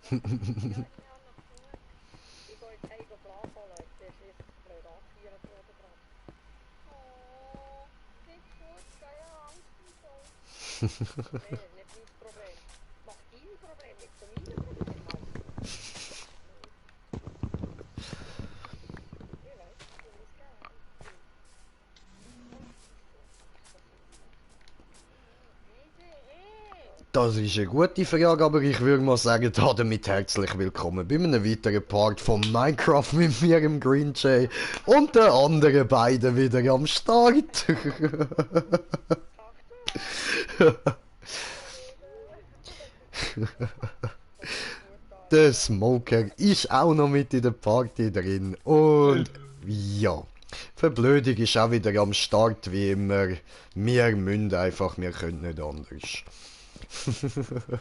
Ich gehe jetzt heim Glas holen, der ist jetzt blöd angeführt worden dran. Oh, nicht gut, ja, Angst und so. Nee, nicht mein Problem. Mach dein Problem, nicht zu meinem Problem, Mann. Ich weiß, du bist geil. Das ist eine gute Frage, aber ich würde mal sagen, damit herzlich willkommen bei einem weiteren Part von Minecraft mit mir im Green Jay und den anderen beiden wieder am Start. Der Smoker ist auch noch mit in der Party drin und ja, Verblödung ist auch wieder am Start wie immer. Wir müssen einfach, wir können nicht anders. Alles andere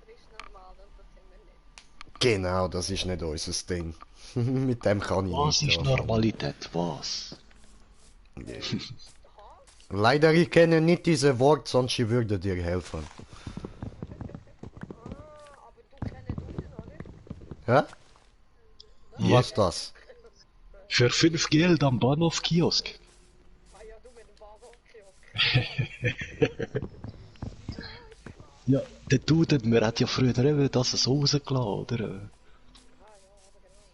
ist normal und das sind wir nicht. Genau, das ist nicht unser Ding. Mit dem kann ich Was nicht ist anfangen. Normalität? Was? Leider, ich kenne nicht diese Wort, sonst ich würde dir helfen. Aber du kennst Duden, oder? Hä? Ja. Was das? Für 5 Geld am Bahnhof-Kiosk. Ah ja, du mit dem Bahnhof-Kiosk. Ja, der Duden, wir hat ja früher eben das so rausgelassen, oder? Ah ja, aber genau.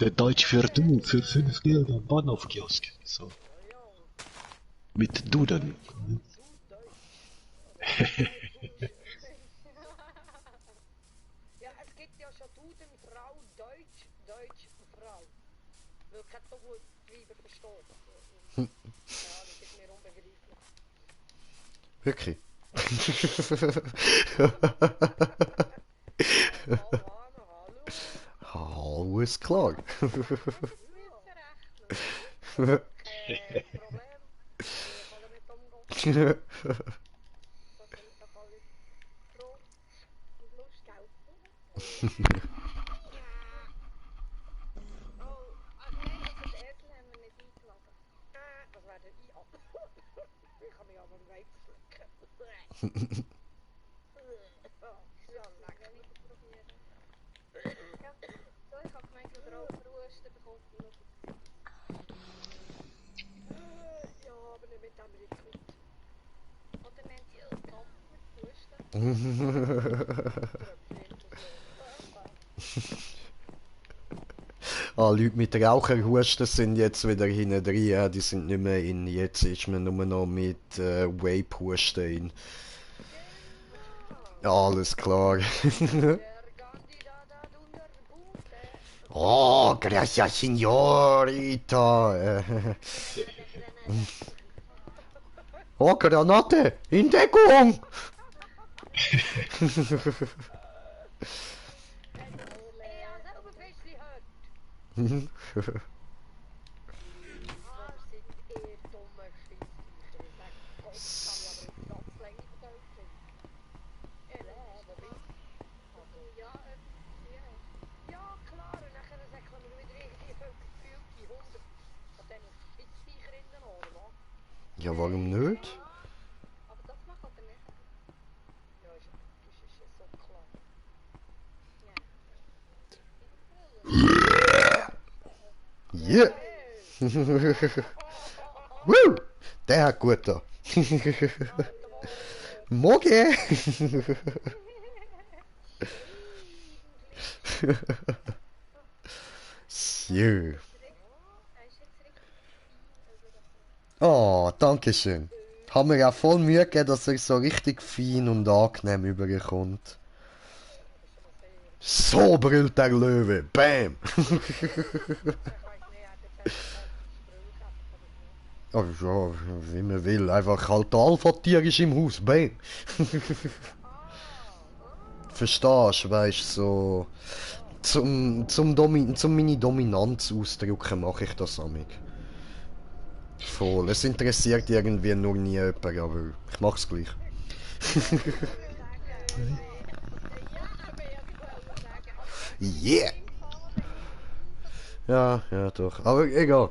Der Deutsch für du, für 5 Geld am Bahnhof-Kiosk. So. Ja, Mit Duden. du Deutsch. Ja, es gibt ja schon Duden, Frau, Deutsch, Deutsch, Frau. Weil ich so gut Weiber verstehe. Ja, das ist mir unbegreiflich. Wirklich? Hallo. Alles klar. Problem. Ich kann damit umgehen. Das sind doch alle froh und Lust, gell? Oh, ach nein, das Esel haben wir nicht eingeladen. Was wäre denn ich? Ich kann mich aber am Weib schlucken. Ja, lecker nicht probieren. Ja, so, ich habe gemeint, dass er auch Verwursten bekommt. Ja, aber nicht mit dem Liquid. Oder nennt ihr es Leute mit Raucherhusten sind jetzt wieder hinten drin. Ja, die sind nicht mehr in. Jetzt ist man nur noch mit Vape-Husten in. Alles klar. Oh, gracias, señorita. Oh, Granate! In Deckung! Ja, klar, und nachher säckeln wir wieder irgendwie gefühlte 100 von diesen Spitzviecherinnen an, oder? Ja, warum nicht? Aber das macht er nicht. Ja, ist so klar. Ja. Yeah! Woo! Der hat gut da. Morgen! So. Oh, danke schön. Haben mir auch voll Mühe gegeben, dass er so richtig fein und angenehm überkommt. So brüllt der Löwe. Bam! Oh ja, wie man will. Einfach halt der Alpha-Tier ist im Haus. Bam! Verstehst du, weißt so. Zum meine Dominanz ausdrücken mache ich das amig. Voll. Es interessiert irgendwie nur nie jemand, aber ich mach's gleich. Yeah! Ja, ja doch. Aber egal.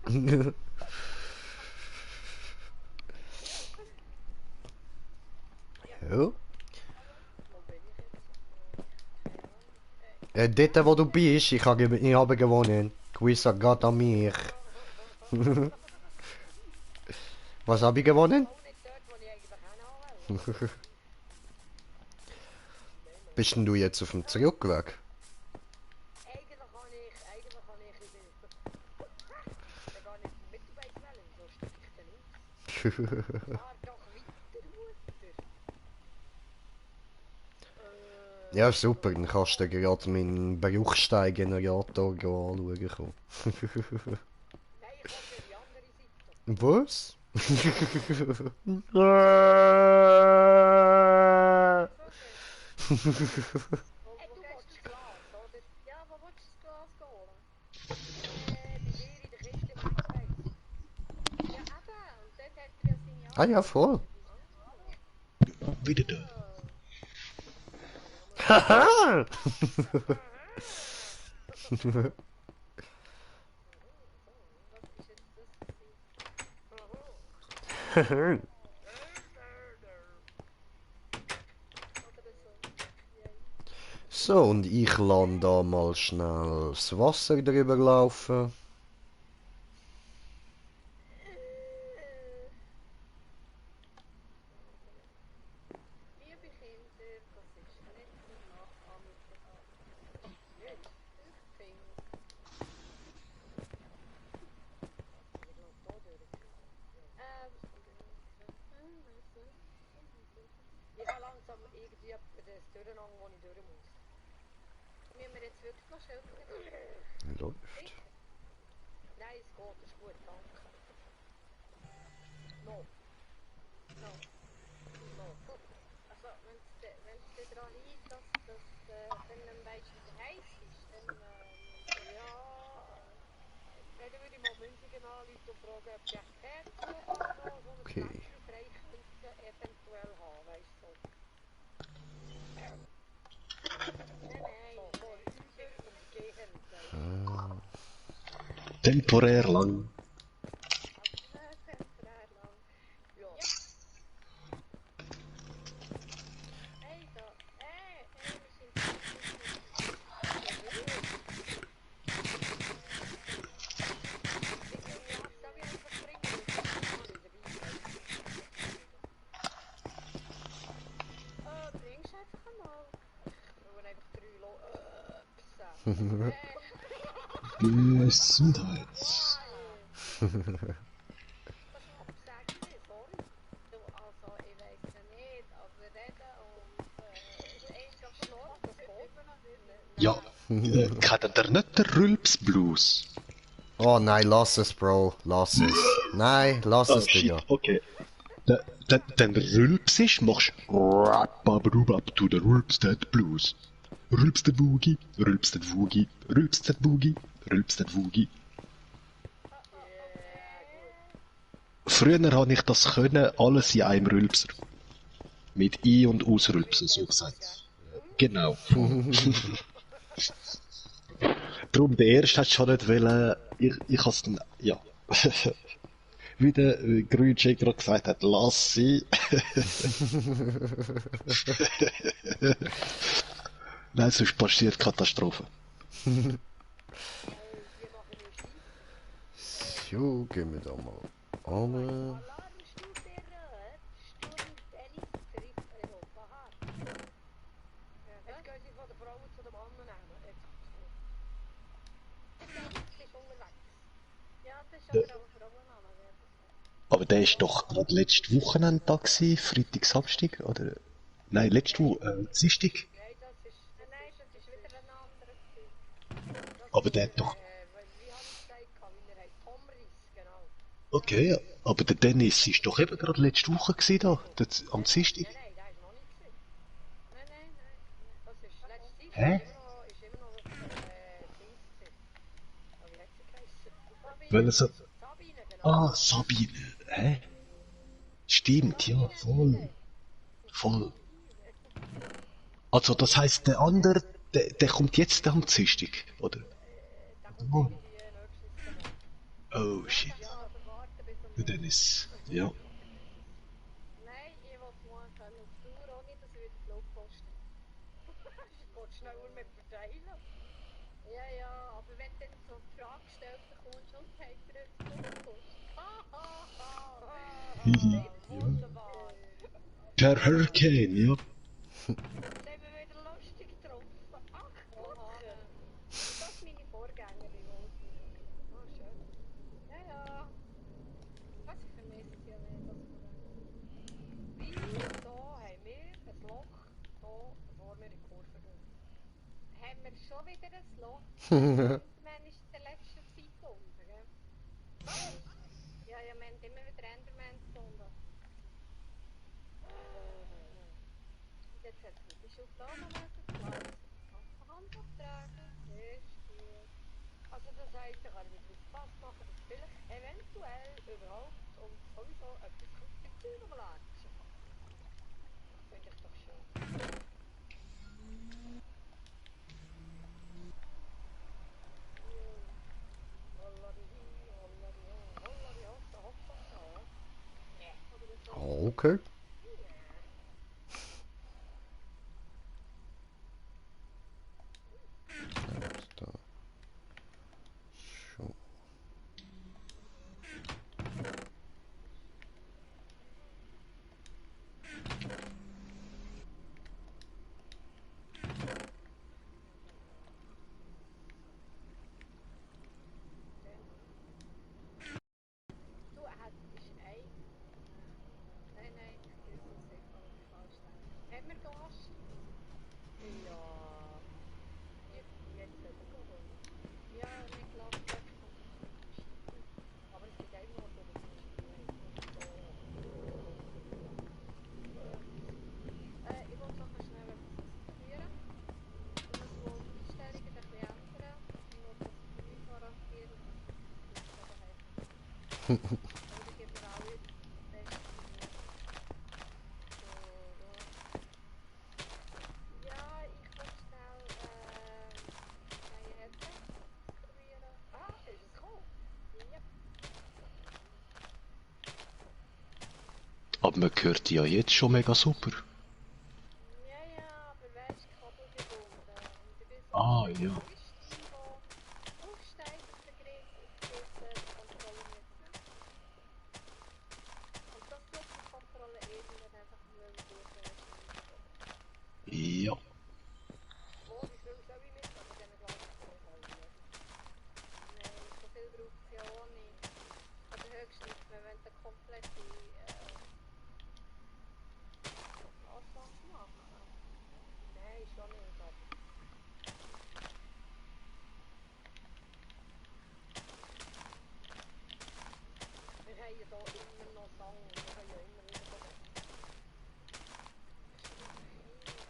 Ja. Wo bin ich jetzt? Dort, wo du bist, ich habe gewonnen. Quiz geht an mich. Was habe ich gewonnen? Auch nicht dort, wo ich eigentlich auch noch will. Bist denn du jetzt auf dem Zurückweg? Eigentlich kann ich in den... Dann gehe ich in den Mittelweg wählen, so steige ich dann aus. Fahr doch weiter, Mutter. Ja, super, dann kannst du gerade meinen Bruchsteingenerator anschauen. Nein, ich komme die andere Seite. Was? Hey, du willst Glas, oder? Ja, wo willst du das Glas holen? Bei dir in der Kiste im Eckfeld. Ja, eben. Und dort hat er ja seine Ah ja, voll. Wieder da. Haha! So, und ich lasse da mal schnell das Wasser drüber laufen. Liebe Kinder, das ist nicht der Nachahmung von Jetzt, ich finde. Ich habe langsam irgendwie das Durcheinander, wo ich durch muss. Müssen wir jetzt wirklich noch Schilder? Läuft. Nein, es geht, ist gut, danke. No. No. No. Also, wenn es daran liegt, dass dann ein bisschen heiß ist, dann, ja, dann würde ich mal Münzigen anrufen und fragen, ob die Kerzen noch so ein Okay. Fläschchen frei könnten eventuell haben, weißt du. Nein, so, vor uns umgehend, Ah. Temporär lang. temporär lang. Ja. Hey, da. Wir sind... Bringst einfach einmal. Wir wollen einfach 3 Gesundheit. Absagen, sorry. Du, also, ich weiss ja nicht, aber reden und einfach schnurren, das geht mir noch nicht. Ja, kennt ihr nicht den Rülpsblues? Oh nein, lass es, Bro. Lass es. Nein, lass Oh es, shit, Digga. okay. Dann rülpsisch, machst Rabababab to the Rülpstead Blues. Rülpstead Woogie, Rülpstead Woogie, Rülpstead Woogie, Rülpstead Woogie. Früher habe ich das können, alles in einem Rülpser. Mit Ein- und Ausrülpsen, so gesagt. Genau. Darum, der erste hat schon nicht wollen, ich has dann, ja. Wie der Grünche gerade gesagt hat, lass sie. Nein, sonst passiert Katastrophe. So, gehen wir da mal an. Jetzt gehen sie von der Frau zu dem Mann nehmen. Jetzt ist unterwegs. Ja, das ist aber auch Frauenname. Aber der ist doch gerade letztes Wochenende da gewesen, Freitag, Samstag, oder? Nein, letzte Woche, Dienstag. Nein, das ist wieder ein anderer. Aber der hat doch, Wie habe ich gesagt, wie er heißt? Tomris, genau. okay, ja. Aber der Dennis ist doch eben gerade letzte Woche gewesen da, am Dienstag. Nein, der ist noch nicht gewesen. Nein. Das ist letztes Hä? ist immer noch Dings gewesen. Oh, wie hat sie geheißen? Weil er so, Sabine, genau. ah, Sabine, hä? Stimmt, ja, voll. Also, das heisst, der andere, der kommt jetzt am Dienstag, oder? Da kommt die nächstes Oh shit. Ja, also warten bis Ja, dann ist. Ja. Nein, ich will morgen können auf Tour, ohne dass ich wieder Flug kosten. Ich will schneller mit verteilen. Ja, ja, aber wenn dann so die Frage gestellt bekommst, und hat er jetzt Flug gekostet? Hihi. Ja. Wunderbar. Per Hurricane, ja. Jetzt haben wir wieder lustig getroffen. Ach, Gott. Das ist meine Vorgängerin, die ausmacht. Oh, schön. Ja, ja. Was ich vermisse ja nicht, das Wieso haben wir ein Loch hier, bevor wir in die Kurve gehen? Haben wir schon wieder ein Loch? Enderman ist in der letzten Zeit gefunden, gell? Was? Ja, ja, wir haben immer wieder Enderman gefunden. Und jetzt hat es die Schublade müssen Platz Handtuch tragen. Ist gut. Also das heisst, ich kann wieder aufgepasst machen, dass vielleicht eventuell überhaupt und sowieso etwas beim Zeug überlatschen. Finde ich doch schön. Okay. Da. So. Du hättest ein... Nein, nein, ich muss das sicher falsch denken. Haben wir Gast? Ja. Jetzt hat er geholt. Ja, nicht Glas kommt dazu. Aber es gibt einen Ort, wo das nicht geht. Ich wollte noch schnell etwas ausprobieren. Ich muss wohl die Einstellungen ein bisschen ändern. Ich will das Menü garantieren, dass es gut hat. Aber ich gebe mir auch jetzt das Beste Mühe. So, ja, ich will schnell neue Headset probieren. Ah, ist es gekommen? Ja. Aber man hört die ja jetzt schon mega super. Ja, ja, aber weißt du, Kabel gebunden. Und ich bin so Ah, ein ja. Christine, der aufsteigt auf den Griff, auf gewisse Kontrollen müssen. Und das tut die Kontrolle irgendwann einfach nur durch Ja. Oh, wie viel soll ich mit? Aber dann glaube ich, ich halbe. Nein, so viel braucht es ja auch nicht. Oder höchstens, wenn du komplette Anfang machen. Nein, schon nicht, aber... Wir haben ja hier immer noch Sang, wir können ja immer wieder kommen.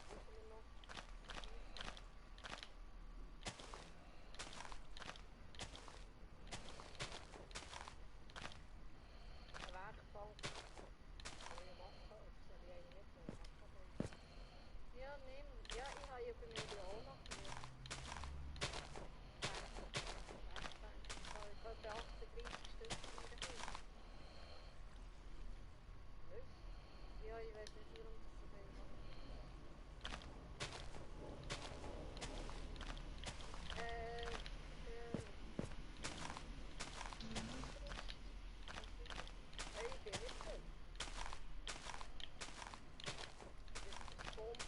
Brauchen wir noch? Eine Werkbank. Soll ich machen? Oder soll ich einen mitnehmen? Ja, nimm. Ja, ich habe ja bei mir die auch noch hier. Werkbank. Ich habe etwa 38 Stück in der Küche. Was? Ja, ich weiß nicht, warum das so viel macht. Hey, ich bin nicht voll. Das ist Bomben.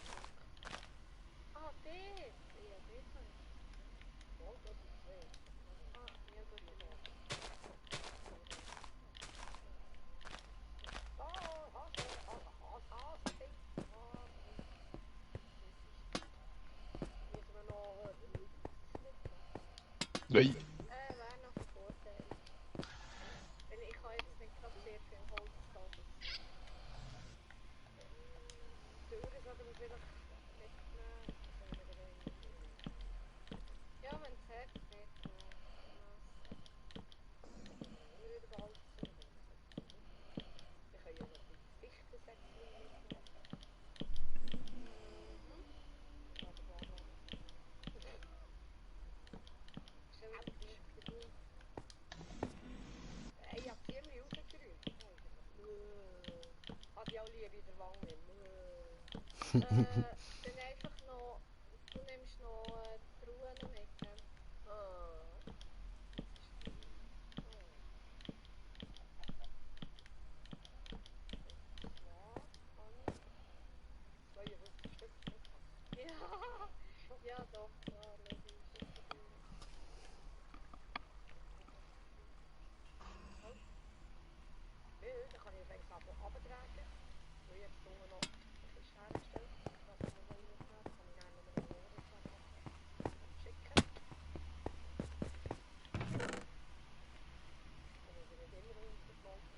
Ah, dort! Ja, dort habe ich. Oh, das ist schwer. Ah, ja, gut, ich habe. Oh, Hase, Hase, Hase, Hase, Ding. Hase, Ding. Müssen wir noch mitnehmen? Nein. Wäre noch ein Vorteil. Weil ich habe jetzt nicht gerade sehr viel Holz da. Türen sollten wir vielleicht mitnehmen. Was haben wir denn hier? Ja, wenn es hat, mitnehmen. Messer. Immer wieder behalten. Wir können ja noch ein bisschen Fichtensäckchen mitnehmen. Aber bla bla. Stell dir Dann einfach noch, du nimmst noch die Ruhen mit. Ah. Ja, ja doch, klar, logisch. Nö, dann kann ich vielleicht abtragen. Weil ich jetzt unten noch eine Kiste hergestellt habe. Das muss man noch reintragen. Kann ich dann noch einen Lohnung schicken. Dann muss ich nicht immer runterlaufen.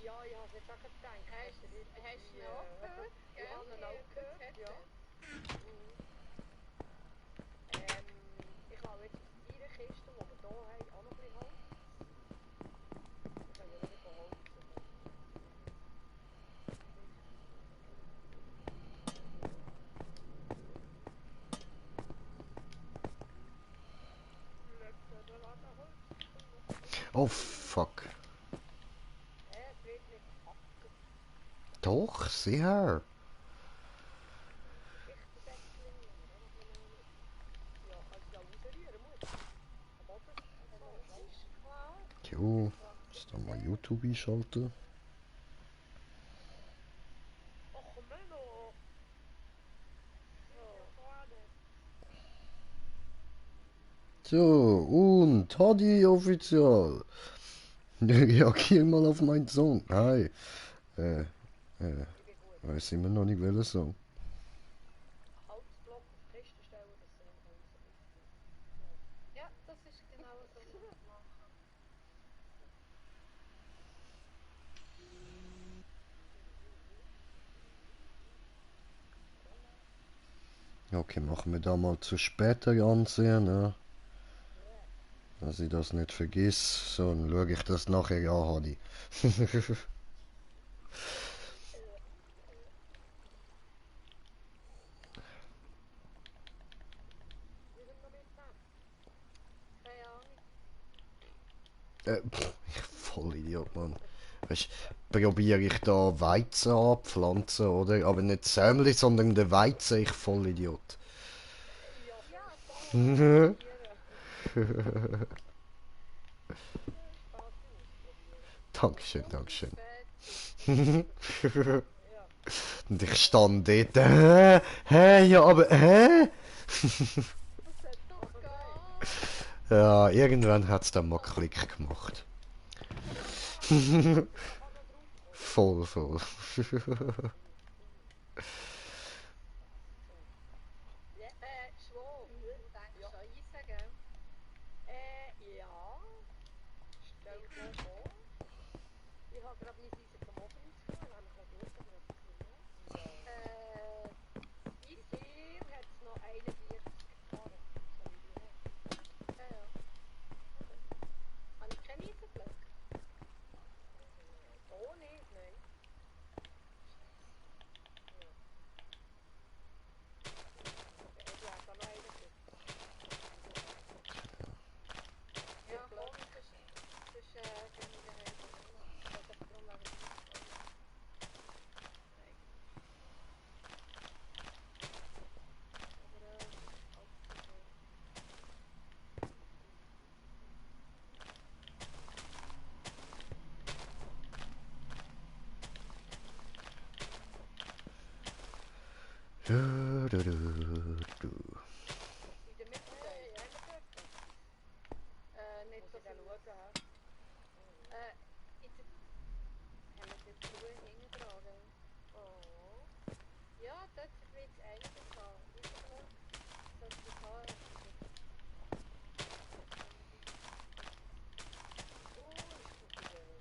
Ja, ich habe es jetzt auch gedacht. Hast du ihn auch gehört? Ich habe ihn auch gehört, ja. Ich habe jetzt aus deiner Kiste, die wir hier haben, auch noch ein bisschen Holz. Wir können ja noch nicht Holz suchen. Oh fuck. Es wird nicht hacken. Doch, sicher. Schichtensäckchen nehmen, da muss man noch nicht. Ja, kannst du ja rausrühren, muss. Am Boden. Das ist klar. Jo, muss da mal YouTube einschalten. Och, Menno. So, und Hadi offiziell. Reagier mal auf meinen Song. Hi. Weiß immer noch nicht, welcher Song. Holzblock auf die Kiste stellen, das sind unsere. Ja, das ist genau so, wie wir es machen. Okay, machen wir da mal zu später ansehen, ne? Dass ich das nicht vergiss. So, dann schaue ich das nachher an, Hadi. Wir sind noch mitnehmen. Keine Ahnung. Voll Idiot, Mann. Weißt, probiere ich da Weizen anpflanzen, oder? Aber nicht Sämli, sondern den Weizen, ich voll Idiot. Ja, voll ausprobieren. Spaß ausprobieren. Dankeschön, Dankeschön. Ja. Und ich stand dort, ja, aber, Das hat doch gehen. Ja, irgendwann hat es dann mal Klick gemacht. Voll, voll. Ja, Schwab. Du denkst schon Eisen, gell? Ja. Stell dir mal vor. Ich habe gerade mein Eisen vom Ofen ausgenommen, nämlich noch gut, aber noch ein bisschen mehr. Bis hier hat es noch 41 Karren, so wie die hat. Ja, ja. Okay. Habe ich keine Eisenblöcke? Oh nicht, nein. Ja. Okay, ich habe da noch einen drin. Ja, komm, das ist gehen wir daheim noch. Ich wollte einfach darum wegen dem Eisen. Nein. Aber das ist alles so schön. In der Mitte ja, nicht so viel schauen. Jetzt haben wir die Truhe hinten dran, gell? Oh. Ja, dort wird es einiges haben. Eisenblöcke sollte es haben. Oh, ist gut gewesen.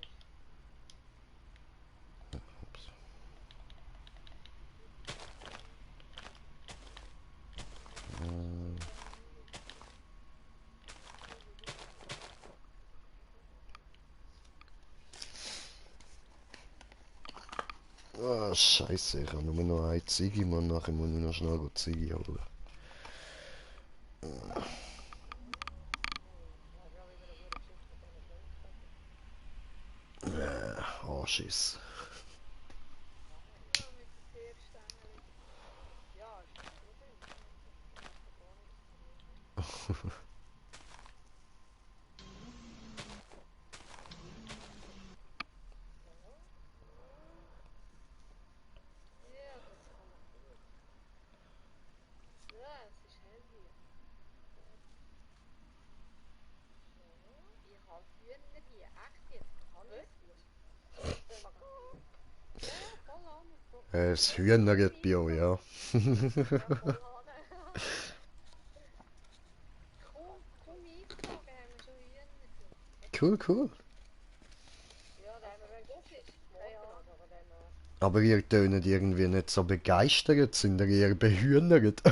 Ah, Scheiße, ich habe nur noch eine Ziege, Mann. Nachher muss ich noch schnell die Ziege holen. Ja, ist ja wieder eine gute Geschichte mit diesen Schweinsköpfen. Schiss. Ja, mit den Teerstängel. Ja, ist schon gut. Ja, das kann man gut. Ja, es ist hell hier. So, ich habe Hühner hier. Echt jetzt? Kann ich es? Ja, voll an. Es hühnert bei euch, ja. Voll an. Komm einfragen, haben wir schon Hühner? Cool, cool. Ja, da haben wir, wenn es ist, morgen also, aber dann Aber ihr tönt irgendwie nicht so begeistert, sind ihr eher behühnert?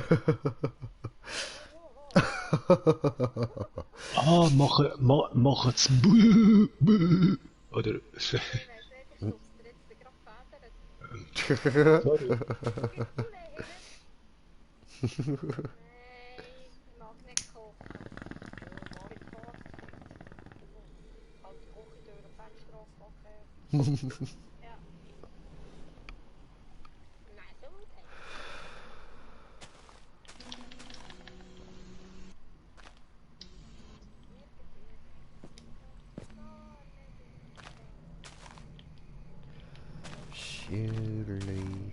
Ah, machen's Buh, Buh. Oder. ich weiss nicht, ich stupse dir jetzt gerade Federn. Sorry. Nein, ich mag nicht kochen. Mag ich kochen? Halt die Küchentür und Fenster aufpacken. Ja. Nein, so gut. Shirley.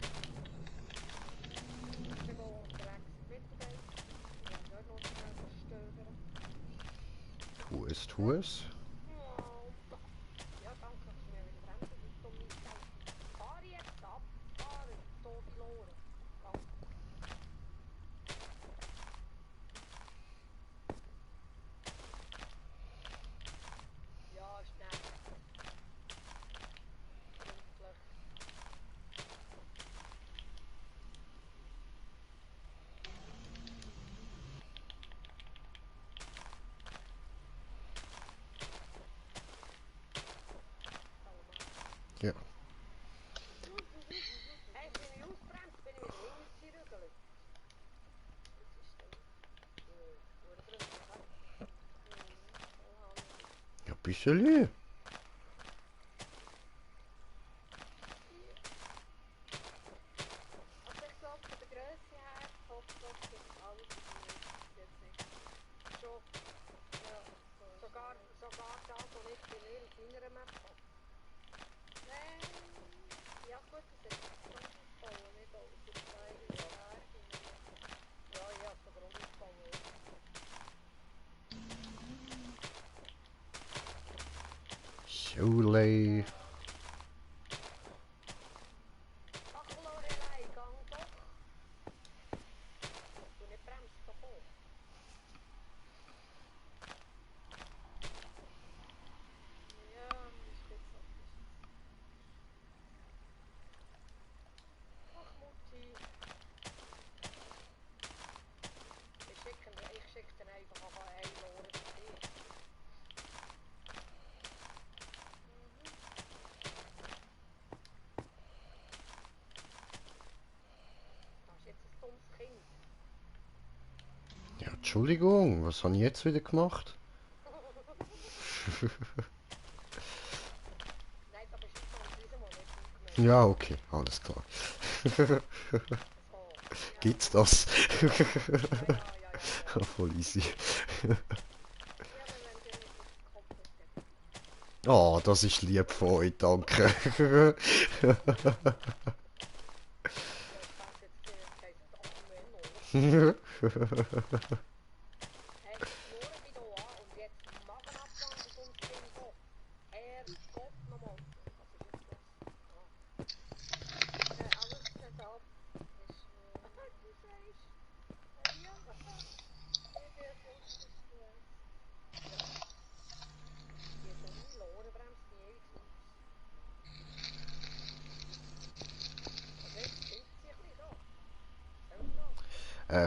Ich bin unterwegs Mittagessen. Ich will nicht noch schnell stöbern. Tu es, tu es. Ja, danke, dass du mir wieder bremsen, du dumme Sau. Fahr jetzt ab, fahr, doofe Lore. Danke. Ja, schnell. Pünktlich. Ja. Hey, ich bin mich ausgebremst, bin ich wieder links zurückgelegt. Was ist denn? Wurde drüber, hä? Ja, bisschen. Also ich glaube, von der Grösse her, Hotdog gibt alles jetzt nicht. Schon, ja, sogar das, was ich bei mir in meiner Map habe. Ja gut, das ist Grund aufbauen, nicht alles. Das ist eigentlich ja, ich habe den Grund aufbauen. Shirley. Ach, Lorelei, gang doch. Du nicht bremst doch hoch. Ja, ist gut so. Ach, Mutti. Ich schicke den einfach auf eine Lore zu dir. Das ist jetzt ein dummes Kind. Ja, Entschuldigung, was habe ich jetzt wieder gemacht? Nein, da bist du von diesem Mal nicht du gemeint. Ja, okay, alles klar. So. Gibt's das? Ja. Voll easy. Ja, aber wenn dir nicht auf den Kopf ist, Oh, das ist lieb von euch, danke. ja, das jetzt heisst Ach Menno. Hey, schnurren mich da an und jetzt Magen abfangen, du dummes Kind da. Herrgott nochmal. Was ist jetzt das? Alles nicht ab. Ist, du sagst. Ja. Ich bin froh, dass du weißt. Die dumme Lore bremst nie ewig aus. Also jetzt sinkt sie ein bisschen da. Soll das?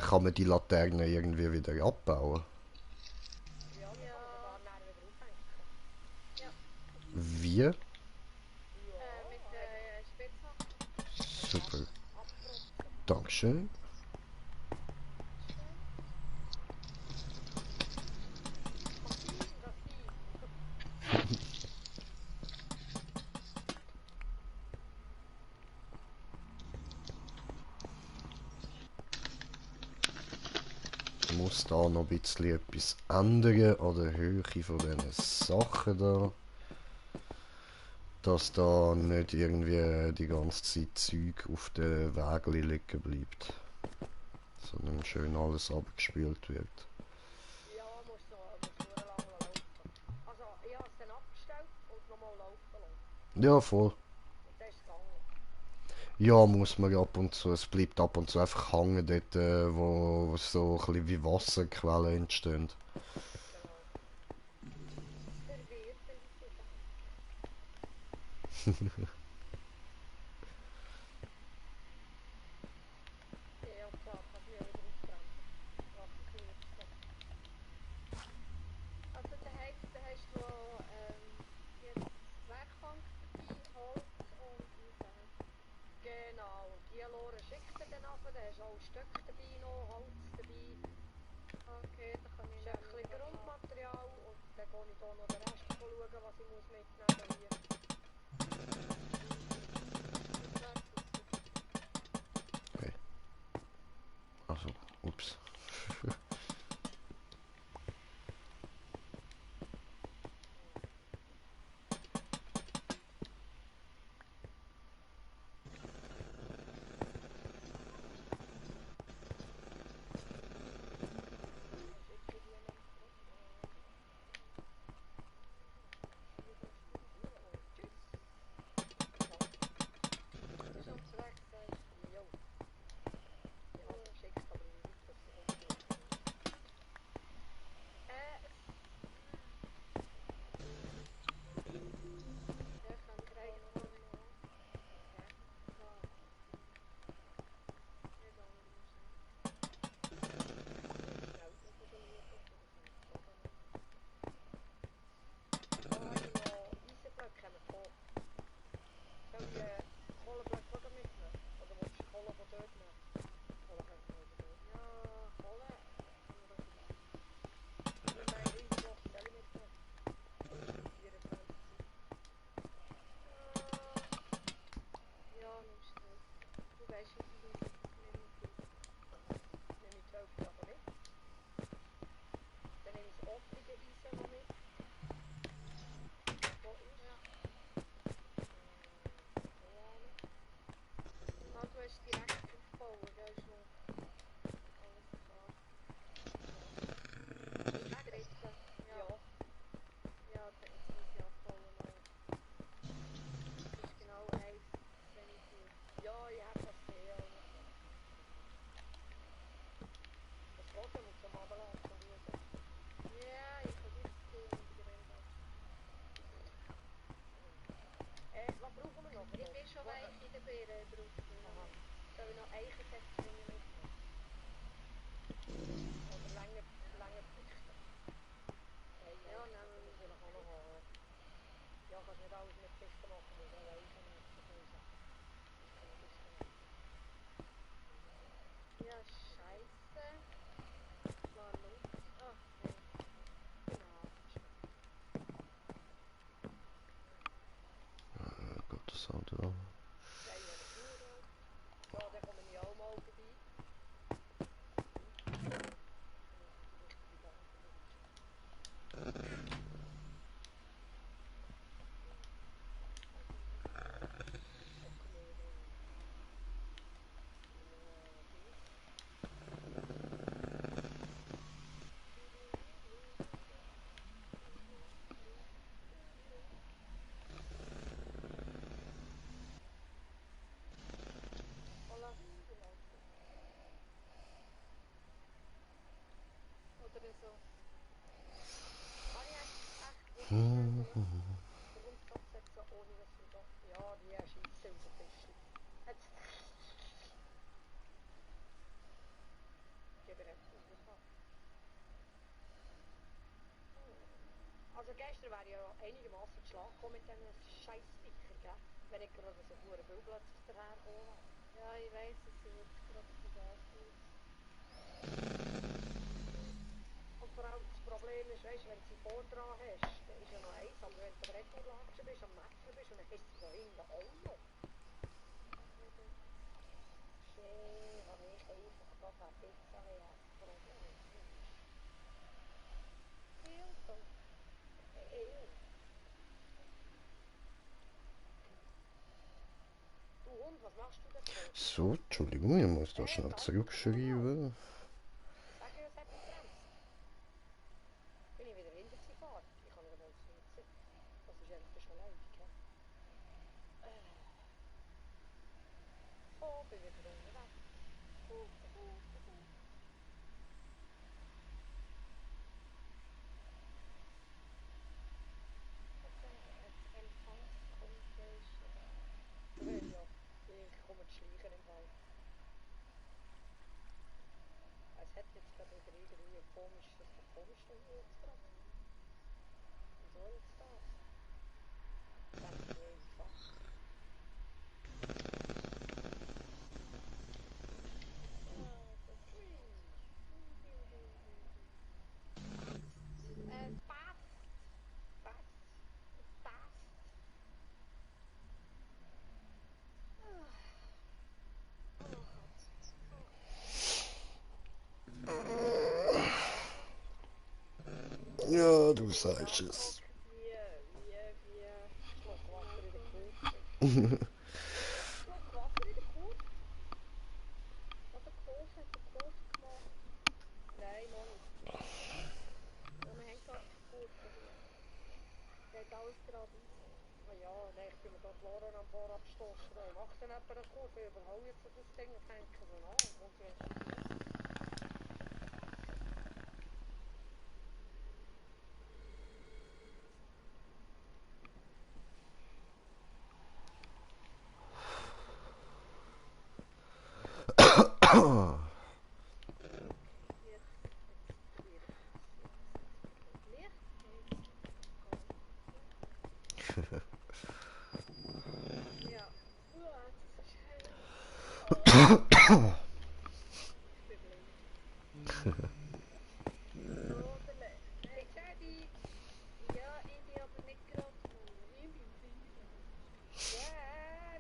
Kann man die Laterne irgendwie wieder abbauen? Ja, man kann sogar näher wieder aufhängen. Ja. Wie? Mit der Spitzhacke Super. abtrotzen. Dankeschön. Massiv. muss da noch ein bisschen etwas ändern an der Höhe von diesen Sachen da. Dass da nicht irgendwie die ganze Zeit Zeug auf den Wägli liegen bleibt. Sondern schön alles abgespült wird. Ja, musst du lang laufen. Also, ich habe es dann abgestellt und nochmal laufen lassen. Ja, voll. Und das ist gegangen. Ja, muss man ab und zu. Es bleibt ab und zu einfach hängen dort, wo so ein bisschen wie Wasserquellen entstehen. Genau. Der wird dann wieder. Ja, klar, kannst du mich wieder aufbremsen. Was geknipst hat. Also, da hast du jetzt Werkbank dabei, Holz und Eisen. Genau, die Lore schickt dir dann ab, da hast du auch Stück dabei noch, Holz dabei. Okay, da kann ich ein bisschen Grundmaterial und dann gehe ich hier noch den Rest schauen, was ich muss mitnehmen hier. Okay. Also, ups. Gott, das Auto. Also gestern wäre ja einigermaßen zu Schlag gekommen mit diesen Scheißviechern, gell? Wenn ich gerade so hure viel plötzlich daherkommen. Ja, ich weiss, es sind jetzt gerade die Gasfuß. Und vor allem das Problem ist, weißt, wenn du sie vordran hast, dann ist ja noch eins, aber wenn du am Retourlatschen bist, am Metzeln bist und dann hast du sie da hinten auch noch. Schön, habe ich einfach gerade eine Pizza essen. Was machst du denn so? So, Entschuldigung, ich muss da schnell zurückschreiben. Sag ihr, es hat mich bremst. Bin ich wieder hinter sie gefahren? Ich kann wieder mal nicht sehen. Das ist eigentlich schon leid, gell? Oh, bin wieder unterwegs. Ja, ich komme zu schleichen im Wald. Es hat jetzt gerade wieder irgendwie komisch, das ist doch komisch, dass ich jetzt gerade. Wieso jetzt das? Das ist nur einfach. Es passt. Passt. Es passt. Oh Gott. Ja, du sagst es. Wie Schluck Wasser in der Kurve. Schluck Wasser in der Kurve? Oder Kurve? Hat der Kurve gemacht? Nein, noch nicht. Ja, wir haben gerade die Kurve hier. Geht alles gerade. Ah ja, nein, ich bin mir gerade Loren am Vorab gestoßen. Ich mache dann etwa eine Kurve, ich überhole jetzt so das Ding und denke so, na, kommt ja nicht gut. Ja. Das ist hell. Ich bin blind. Rodele. Hey Teddy! Ja, ich bin aber nicht gerade mal. Ich bin blind. Ja,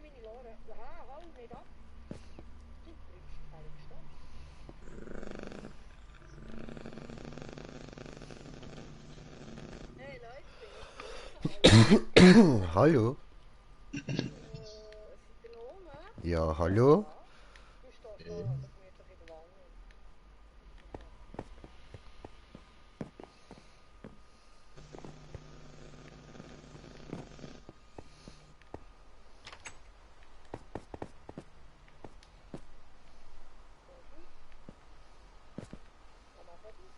meine Lore. Aha, hau nicht ab. Du bleibst gefällig stehen. Hey Leute, bin ich zurückgekommen. Hallo? Seid ihr noch rum, hä? Ja, hallo? Ja. Du stehst da also gemütlich in der Wanne. Was machen die?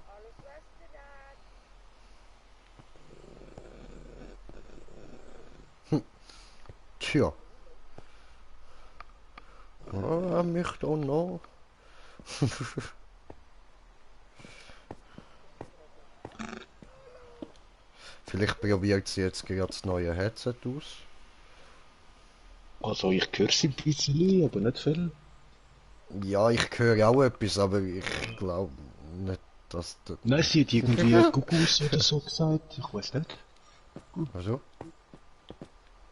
Alles Schwester da. Tja. Mich doch noch. Vielleicht probiert sie jetzt gerade das neue Headset aus. Also ich höre sie ein bisschen, aber nicht viel. Ja, ich höre auch etwas, aber ich glaube nicht, dass das... Nein, sie hat irgendwie Gugus oder so gesagt, ich weiß nicht. Also?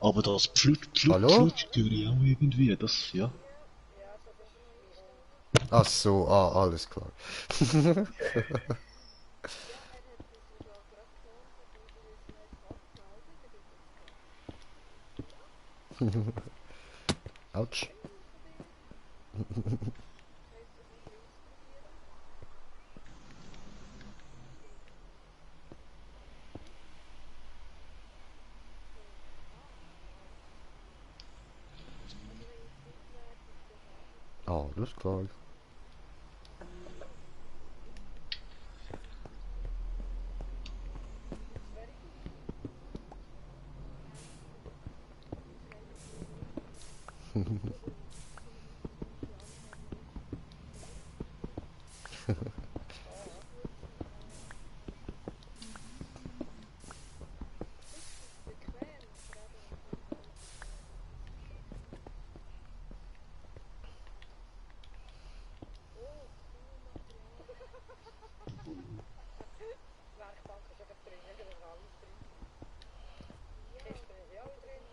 Aber das Hallo? Pflutsch höre ich auch irgendwie, das, ja. Ja, so das ist mein Hund. Ach so, alles klar. Ja, er hat das gerade genommen, bevor du jetzt einfach abgemeldet, er gibt jetzt gerade. Autsch. Schön von dir. Könnt ihr wieder ausprobieren? Also wenn ich Zeit wäre, würde ich das auch ausprobieren. Alles klar. It's very good. It's very good. Luciana hat mir erzählt, ja, ist es bequem, gerade wenn es nicht kalt ist. Oh, cool Material. Werkbank ist schon drin, da ist alles drin. Ups. Kisten ist ja auch drin.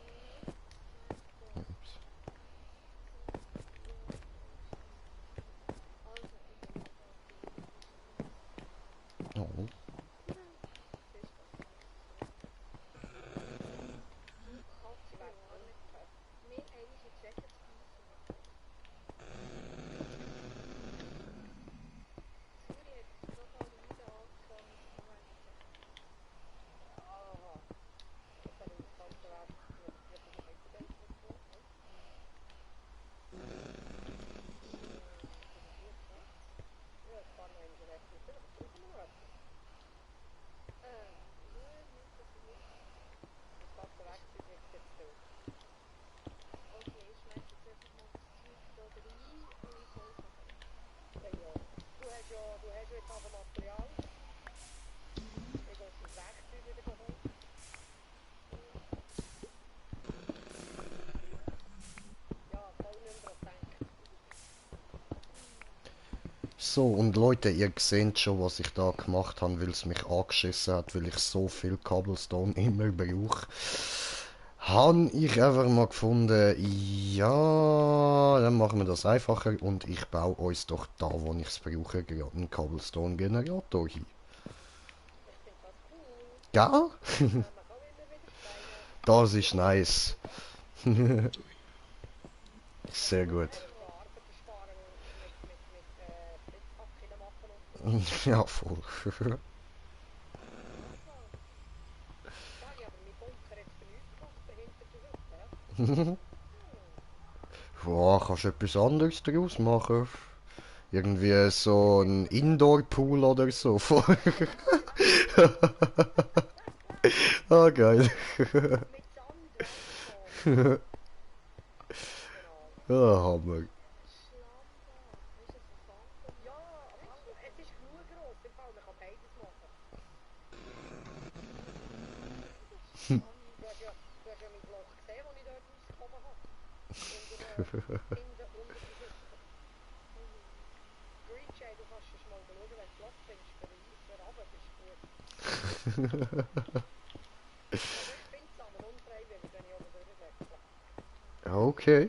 so. Und Leute, ihr seht schon, was ich da gemacht habe, weil es mich angeschissen hat, weil ich so viel Cobblestone immer brauche. Habe ich einfach mal gefunden, ja, dann machen wir das einfacher und ich baue uns doch da, wo ich es brauche, gerade einen Cobblestone-Generator hin. Ich finde das cool. Gell? Man kann immer wieder Steine. Das ist nice. Sehr gut. Einfach Arbeit sparen mit Spitzhacken machen und so. Ja, voll. Sag ich, aber mein Bunker jetzt für nichts gemacht, dahinter der Hütte, ja? Boah, kannst du etwas anderes daraus machen? Irgendwie so ein Indoor-Pool oder so. Ah, geil. Mit Sand, ja, so. Genau. Ah, Hammer. Schlampe. Ist es ein Sand? Ja, aber es ist genug gross, im Fall, man kann beides machen. Du hast ja mein Loch gesehen, das ich dort rausgekommen habe. Unter der Hütte. Green Jay, du kannst schon mal schauen, wenn du Platz findest für runter, das ist gut. Also ich finde es aber unfreiwillig, wenn ich oben durchwechsle. Okay.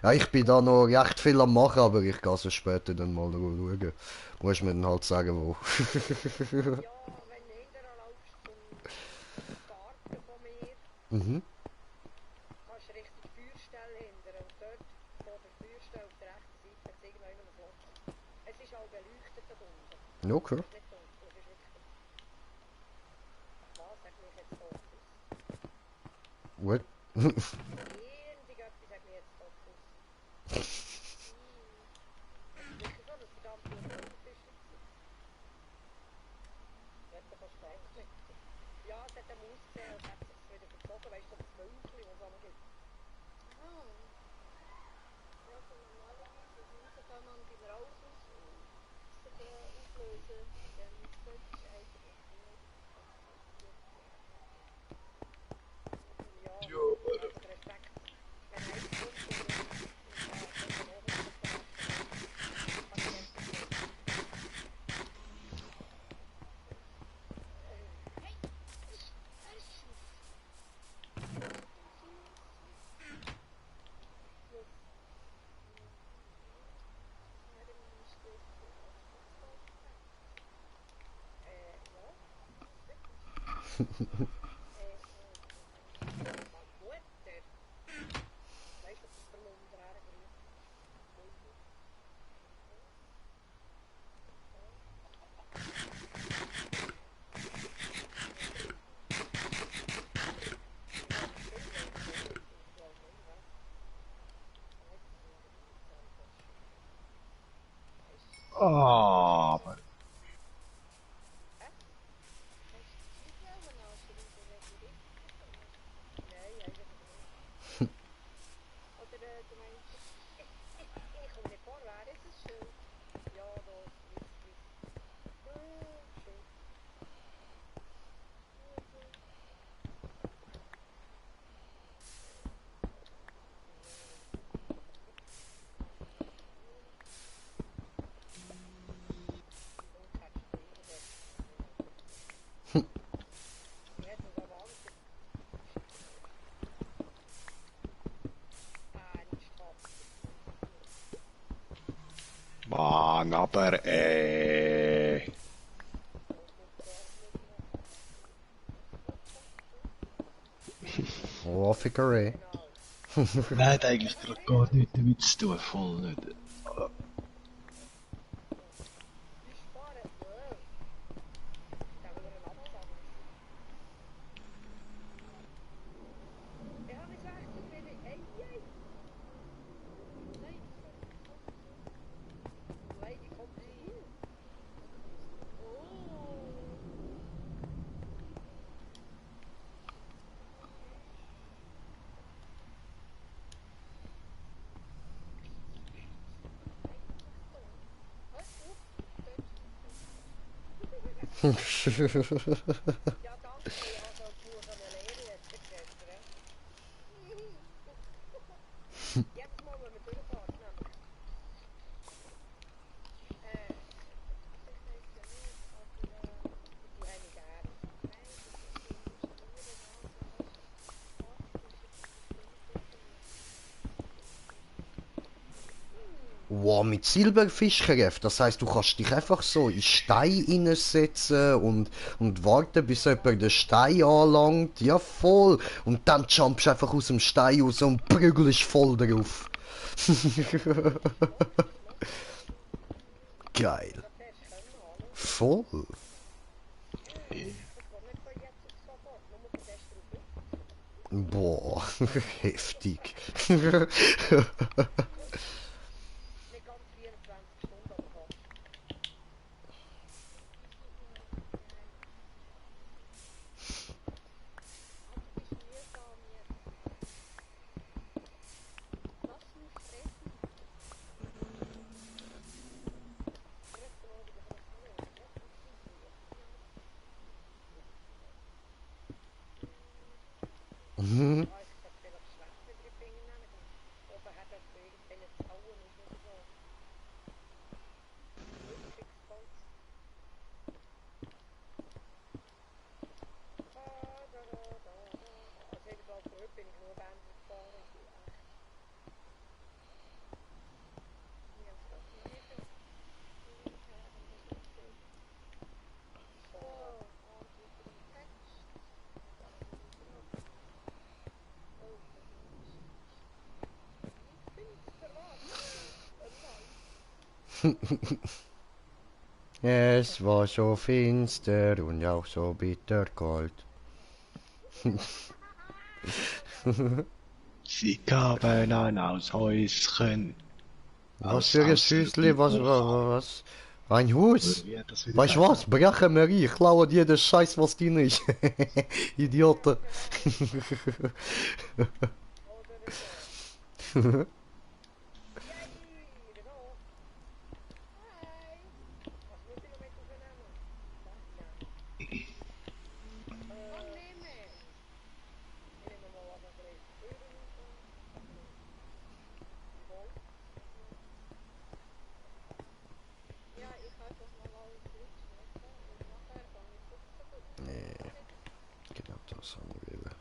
Ja, ich bin da noch recht viel am machen, aber ich gehe so später dann mal schauen. Muss mir dann halt sagen, wo. Ja, wenn du hinterher laufst zum Garten von mir, Mhm. kannst du Richtung Feuerstelle hinter und dort vor der Feuerstelle auf der rechten Seite hat es irgendwann ein Loch. Es ist auch beleuchtet da unten. Okay. Es ist nicht dunkel, es ist wirklich... Was sagt mich jetzt dort aus? What? Irgendetwas sagt mir jetzt dort aus. Es ist wirklich so, dass verdammt gut Untertisch ist. Ja, da kannst du echt nicht. Ja, es hat dem ausgesehen, als hätte es sich wieder verzogen, weißt du, das Wölkchen, was es noch gibt. Ja, so normalerweise raus kann man beim Rauchen auflösen. Dann solltest du eigentlich nicht passiert. Ja, also Respekt. Wenn eins kommt und ja, dann auch nicht verarschen. Kann ich nicht verstehen. Mal Mutter. Weißt du, was das der Lunder hergerufen? Aber. Nein, eigentlich nicht. Oder du meinst, ich komme nicht vor, wer ist es schon? Ja, da, Swiss. Schön. Und hat Spiele. Ja, das war Wahnsinn. Ernsthaft. Mann, aber Oh, Fickerei. Genau. Nein, hat eigentlich gerade gar nichts damit zu tun, voll nicht. Die sparen. Wow. Da haben wir einen Absatz. Ich habe nicht recht so viel. Hey, hey. Lady kommt zu dir. Ja, danke. Ich habe so genug an der Lehre jetzt gestern. Jedes Mal, wenn wir durchfahren, nämlich. Wow, mit Silberfischkräften. Das heißt, du kannst dich einfach so in Stein hineinsetzen und warten, bis jemand den Stein anlangt. Ja, voll. Und dann jumpst du einfach aus dem Stein raus und prügelst voll drauf. Geil. Das hättest du können, oder? Voll. Das war nicht von jetzt auf sofort, nur für das drauf. Boah, heftig. Nicht ganz 24 Stunden, aber fast. Du bist mühsam jetzt. Lass mich fressen. Fressen oder fressen nicht. Ja, das ist gut. Mhm. Ah, ich sollte vielleicht das Wetter wieder in die Finger nehmen. Oben hat er für irgendwelche Zaun ist oder so. Rücksichtspunkt. Also irgendwo zurück bin ich nur Bänder gefahren. Ja, das ist mega. Mega, wenn das nicht sieht. So. Oh, und wieder im Text. Dann drauf. Oh, das ist Wie finster war Nein. Es war so finster und auch so bitterkalt. Sie gaben ein aus Häuschen. Was für ein Süßli, was? Ein Hus? Wie hat das wieder Weißt du was? Brechen wir ein, ich klaue dir den Scheiß, was drin ist. Idioten. Oder so. Yay, da. Hi! Was muss ich noch mit aufnehmen? Was Äh, nehme ich? ich nehme mal an, ein bisschen Föhren raus. Voll. Ja, ich kann einfach mal alles zurückschneiden und nachher kann ich gucken. Nee, genau das haben wir wieder.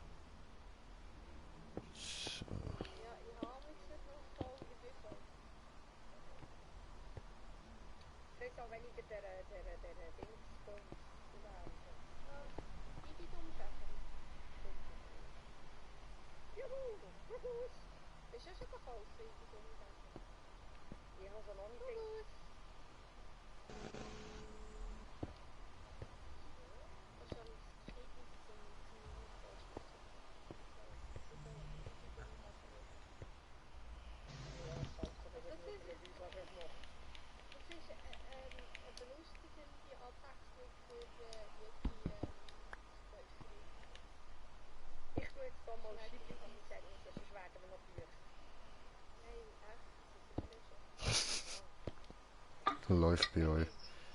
So. Ja, ich habe mich nicht noch voll wie du voll. Das ist auch weniger der Dingsbums zu werden. Bibi Dummschäfer. Juhu! Juhu! Bist du schon gekauft, Bibi Dummschäfer? Ich habe so noch nicht Dings. Juhu! Wahrscheinlich das Geschnittenes zum Testen. Sie sollen Bibi Dummschäfer schauen. Ja, das heißt, das Das ist nur ist, für die Leute, die machen. das ist eine belustigende Abwechslung für YouTube-Käufer. Ich tue jetzt da mal Schmeckt Chili es alles. einsetzen, sonst werden wir noch durch. Nein, echt, sie sind sehr schön. Läuft bei euch.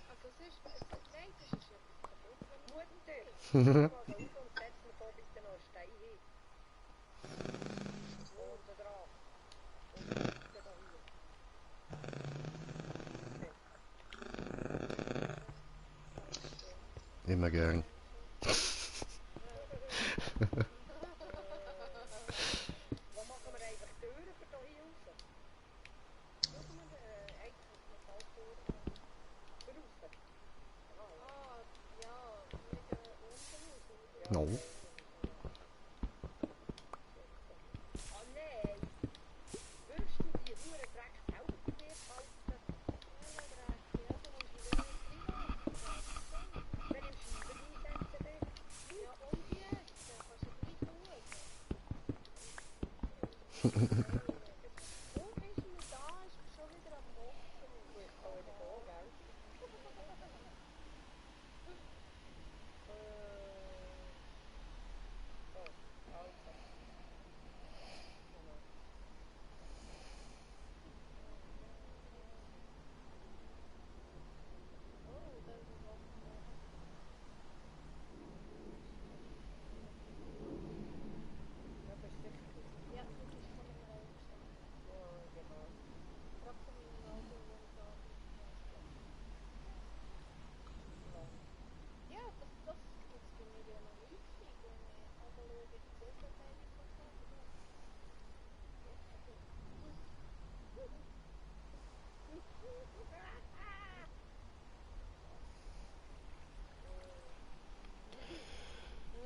Also es ist, nein, das ist etwas kaputt, wenn man es Mutter, ausdrückt. komm mal da raus und setz mir da bitte noch einen Stein hin. Unten dran. Und bitte da hier. Dankeschön. Immer gern. Wo machen wir eigentlich Türen für da hier raus? Schauen wir, eigentlich muss man Metalltüren machen. Für raus? Ah, ja. Ah, ja, wir gehen unten raus, oder? Ja, No. okay, ah nein! Würdest du die Huren Dreck selber bei dir behalten? Ja, Dreck, ja, du musst ihn dann nicht reinlassen, Dreck, schon. Wenn im Scheiben einsetzen will? Ja, und jetzt, kannst du gleich schauen. Und bis man da ist, bist du schon wieder am Motzen. Du, ich kann wieder gehen, gell? So, also. Oh, da ist ein Wasserfall. Ja, bist du sicher gewesen? Ja, du bist von dem Raum.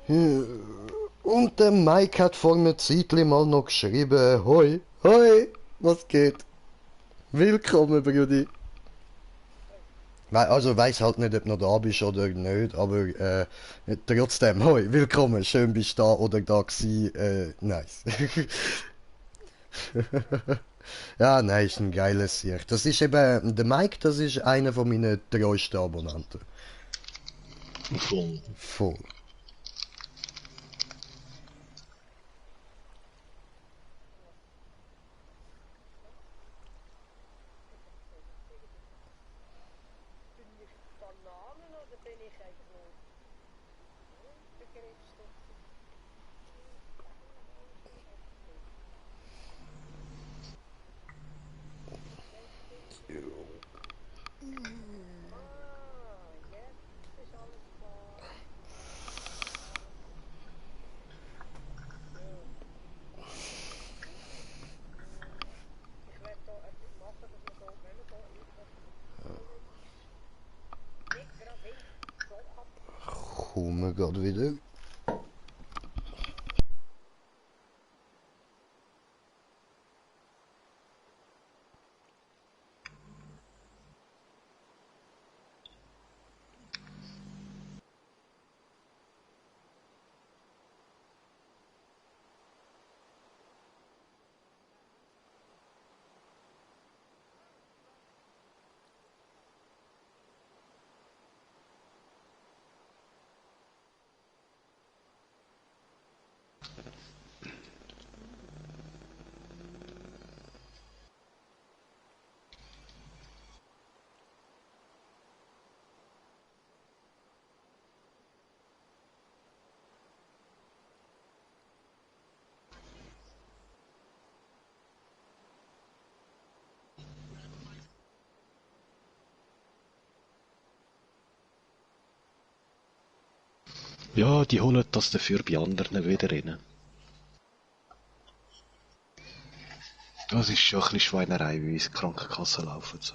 Und der Mike hat vor einer Zeitli mal noch geschrieben, hoi, hoi, was geht? Willkommen, Brudi. Also weiß halt nicht, ob du noch da bist oder nicht, aber trotzdem, hoi, willkommen, schön bist du da oder da gsi, nice. Ja, nein, ist ein geiles Sieg. Das ist eben, der Mike, das ist einer von meinen treuesten Abonnenten. Voll. Voll. Bin ich Bananen oder bin ich einfach nur begriffsstutzig? Ah, jetzt ist alles klar. So. Ich werde da etwas machen, dass wir da, wenn wir da irgendwas nicht gerade hin, so ab. Kommen wir gerade wieder. Ja, die holen das dafür bei anderen wieder rein. Das ist schon ein bisschen Schweinerei, wie unsere Krankenkassen laufen. So.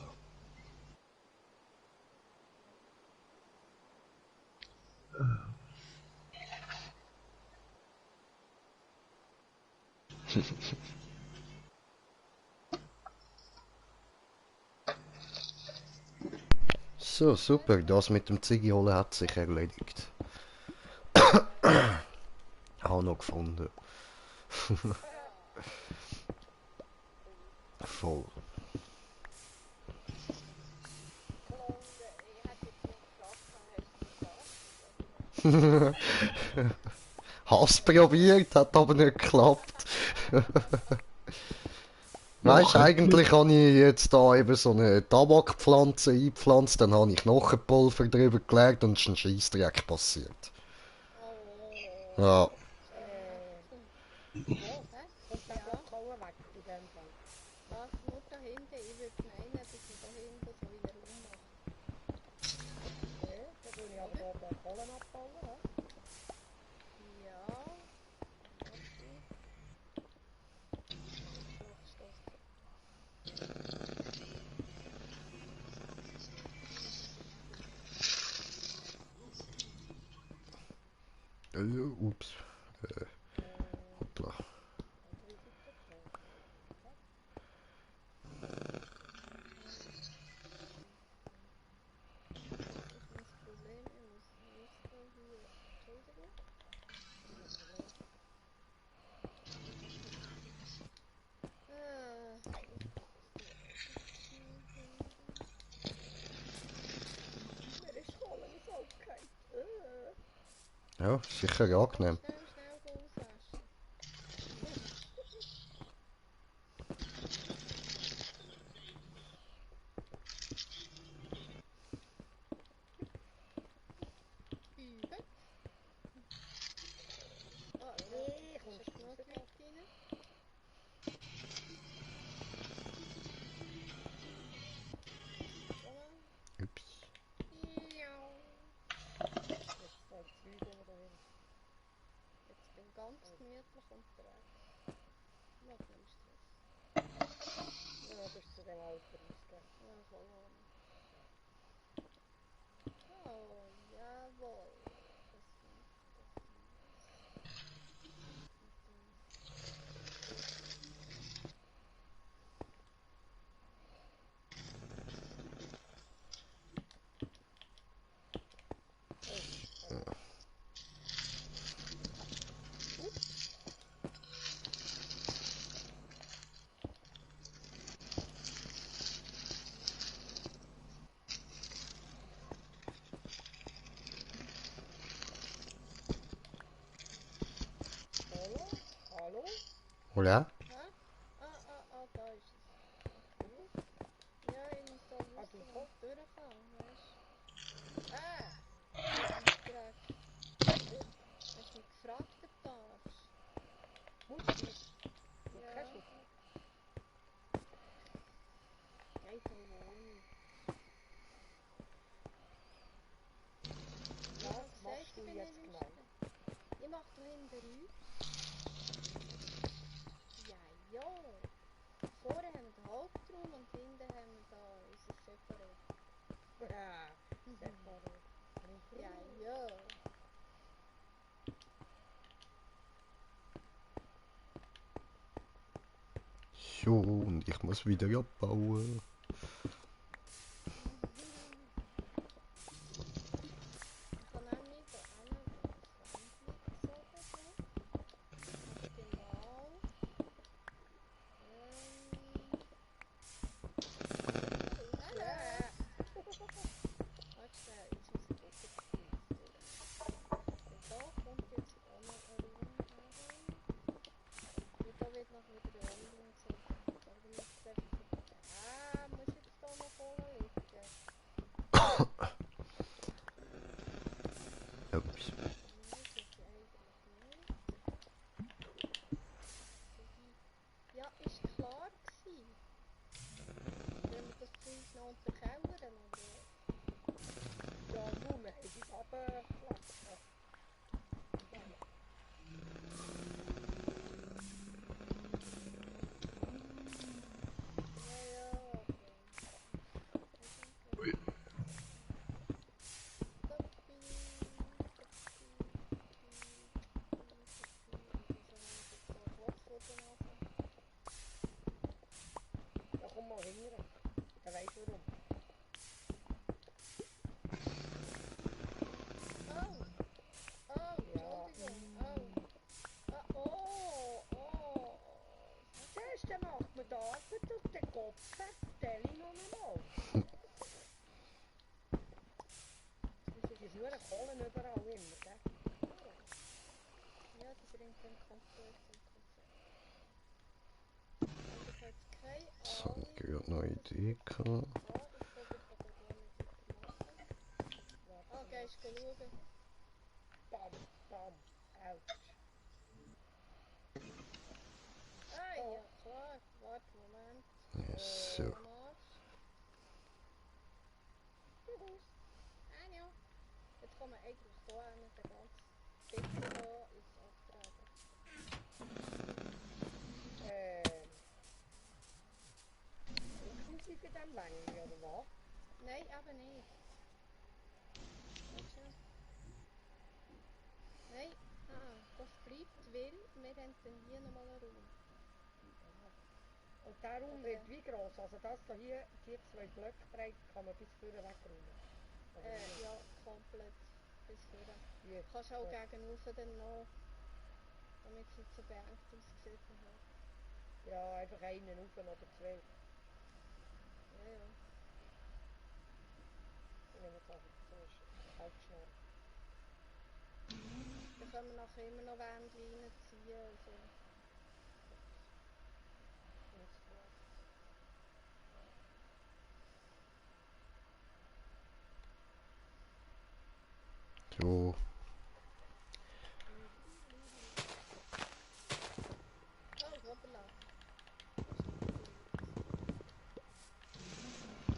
So, super, das mit dem Ziggy holen hat sich erledigt. Auch noch gefunden. Voll. Klonde, ich hätte jetzt nicht geschafft, dann hast du das. Hast probiert, hat aber nicht geklappt. Weißt du, Ja, eigentlich habe ich jetzt da eben so eine Tabakpflanze eingepflanzt, dann habe ich Knochenpulver drüber gelegt und es ist ein Scheissdreck passiert. Oh, Ja. Wo? hä? Kommt der Ja, Blockhauen weg in dem Fall? das nur da hinten. Ich würde meinen, dass man da hinten so in Raum macht. Okay, dann tue ich aber da den Kohlen abbauen. He? Ja, warte. Machst du das so? Ups. Hoppla. Andere Seite klar. Das ist mein Problem. Ich muss Muster hier. Entschuldigung. Kein Problem. Mir ist Kohlen ins Auge gefallen. Ja, sicher angenehm. Schnell auswaschen. Üben. Oh, Nee, ist kommst schon du raus genug da? Leute rein? Voilà. Ups. Ja. Jetzt so Zeug immer dahin. Jetzt bin ich ganz gemütlich unterwegs. Mach nicht Stress. Ja, das ist zu dem Alter ausgegeben. Ja, voll ohne. Oh, jawohl. Das finde ich. Oder? Hä? Da ist es. Ja, ich muss da Ah, du wissen, wo kommst. ich durchkomme, weißt du? Dreck. Hast du mich gefragt, der Tag? Muss nicht. Du Ja. kannst nicht. Geht doch wohl. Was machst du Ich bin jetzt nicht genau? Ich mach da hinten uns. Ja. Vorne haben wir den Hauptraum und hinten haben wir da unser Separé. Ja, separat. Ja. So, und ich muss wieder abbauen. Ich kann nämlich da hinten das Wandli gezogen. So. Also genau. Hallo. Ja. Warte schnell, jetzt muss ich gucken. Und da kommt jetzt auch noch ein Raum her. Und da wird noch wieder der Wandli gezogen. Aber du musst jetzt einfach... musst jetzt da noch vorne liegen. Ups. Nein, sollte ich eigentlich nicht. Ja, ist klar gewesen. Wenn wir das Zeug noch unterkellern, oder? Ja, nun, wir haben es runtergelassen. Ja, okay. Ui. Ja, komm mal hin. Dann weißt du warum. Ja. Zuerst macht man die Arbeit und den Kopf stelle ich noch einmal. Es ist nur eine Kohle überall immer, gell? Ja, die bringt dann komplett zum Konzept. Und ich habe jetzt keine So, Ahnung. gerade noch eine Idee gehabt. Ich glaube, ich kann da gar nicht weitermachen. Gehst du schauen? Bam, bam, ouch. Ja, klar. Warte, Moment. So. Am Arsch. Anja. Jetzt kann man eigentlich hier hin, den ganzen Dicke da ist abtragen. Inklusive dem Längli, oder was? Nein, eben nicht. Warte schon. Nein, das bleibt, weil wir haben dann hier nochmal einen Raum. Und der Raum wird wie gross? Also das hier, die 2 Blöcke breit, kann man bis vorne wegräumen. Oder wie? Ja, komplett bis vorne. Wie? Kannst auch gegen rauf dann noch, damit es nicht so beengt aussieht. Ja, einfach einen rauf oder 2. Ja. Ich nehme jetzt einfach zuerst Halbschnur. Dann können wir nachher immer noch Wände reinziehen. Also. So. Hoppala.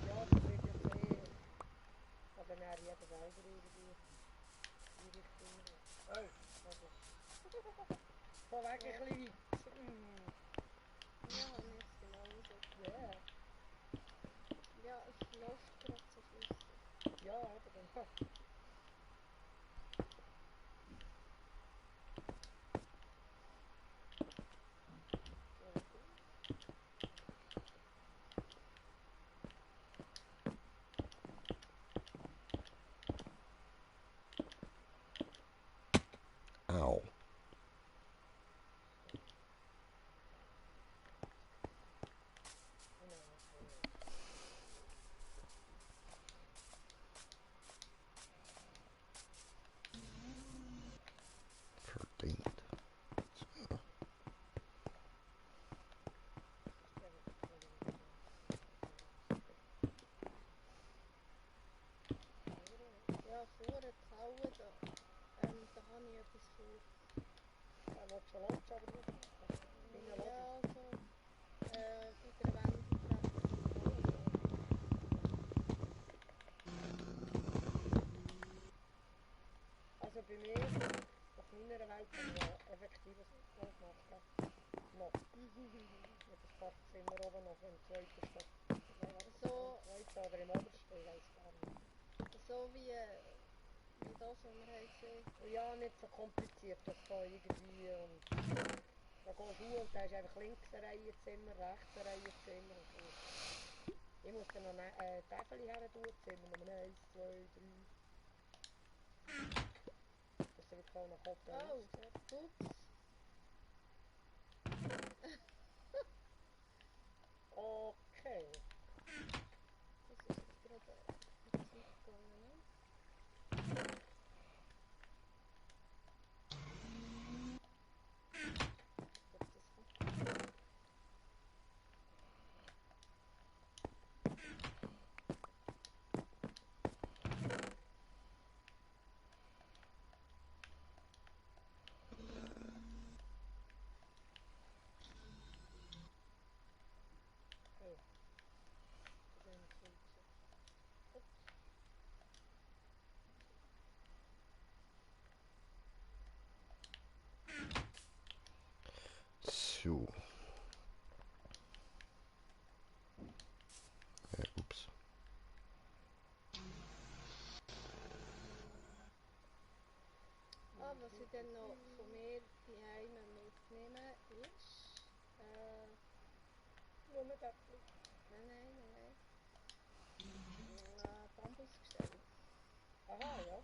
Ja, das wird jetzt kann dann auch jeder selber irgendwie die Richtung nehmen. Oh, also. Von weg ein bisschen weit. Ja, haben wir es genauso. Ja, Ja, es läuft gerade so flüssig. ja, eben genau. Au. willst du eine Lodge aber drauf machen? Deine Lodge? Ja, so. Mit der Wendeltreppe. Also bei mir, auf meiner Welt, kann ich ja effektiv ein Haus machen. Noch. Mit ein paar Zimmer oben noch im zweiten Stock. So, Im zweiten oder im obersten, ich weiß gar nicht. so wie das, was wir haben gesehen. Ja, nicht so kompliziert, das so irgendwie und da gehst du und da ist einfach links eine Reihe Zimmer, rechts eine Reihe Zimmer und gut. Ich muss dann noch eine Tafel her tun, Zimmer Nummer 1, 2, 3. Das wird auch noch Hotel Oh, aussehen. ups. Okay. Das ist jetzt gerade in die Zeit gegangen, ne? Ich glaube, das kommt. Oh. Das ist ein Switch. Ups. So. Ups. Ah, was ich dann noch von mir die Heime mitnehme, ist. Nur mit Äpfel. Nein. Bambusgestell. Aha, ja.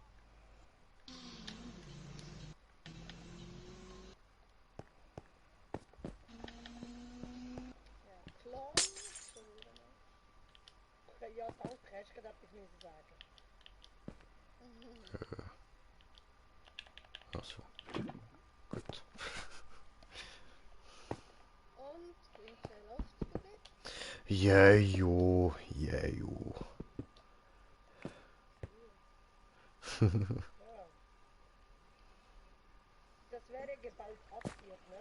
Ja, Klon. Schon wieder mal. Okay, ja, danke, hast du gerade etwas müssen sagen? Also. Gut. Und Green Trail Loftspaghetti. Jejo, jejo. Ja. Das wäre geballt abziehen, ne?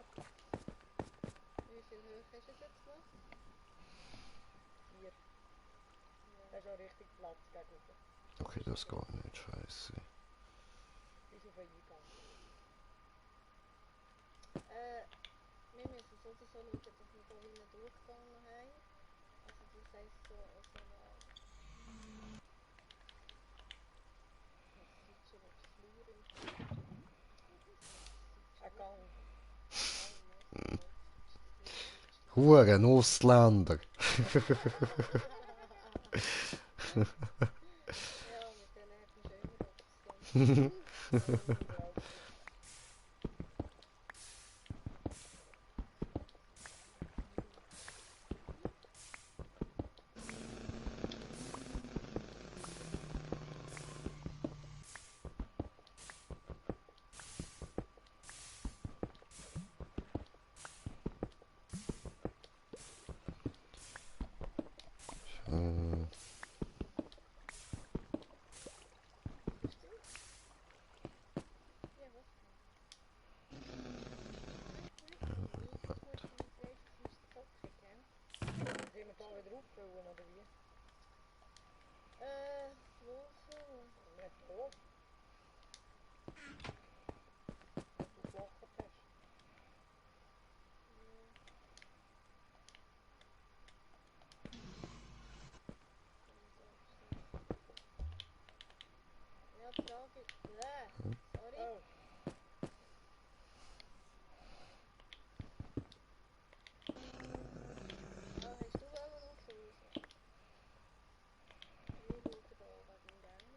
Wie viel Höhe ist es jetzt noch? 4. Das ist auch richtig Platz gegenüber. Okay, das geht nicht, scheiße. Bis auf den Eingang. Wir müssen so oder so schauen, dass wir hier wie einen Durchgang noch haben. Also das heisst so eine was deutsche Wort Flur im Ein Gang. Huren Ausländer. Ja, mit denen hat man schon immer etwas zu tun. Unglaublich. Ja, was? Gut, damit weiss ich, es ist zockig, gell? Sollen wir da wieder auffüllen, oder wie? Wo so? Nicht da. Was du geflacht hast. Ja, die Frage ist. Sorry. Oh, Ah, hast du wollen noch Käse? Ich schaue da wegen dem.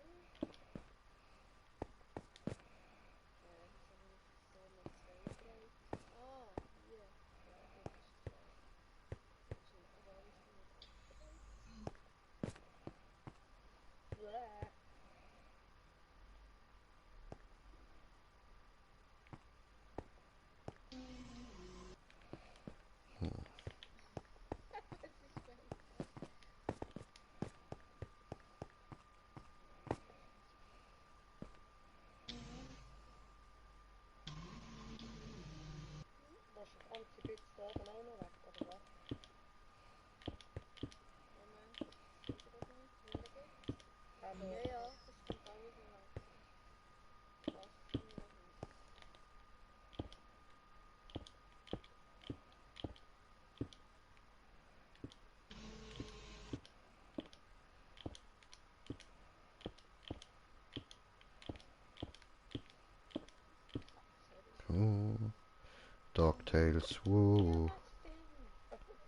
Ja, ja, das kommt alles noch langsam. Passt mir noch nicht. Sorry. DuckTales, Ja, woo. was denn? Was?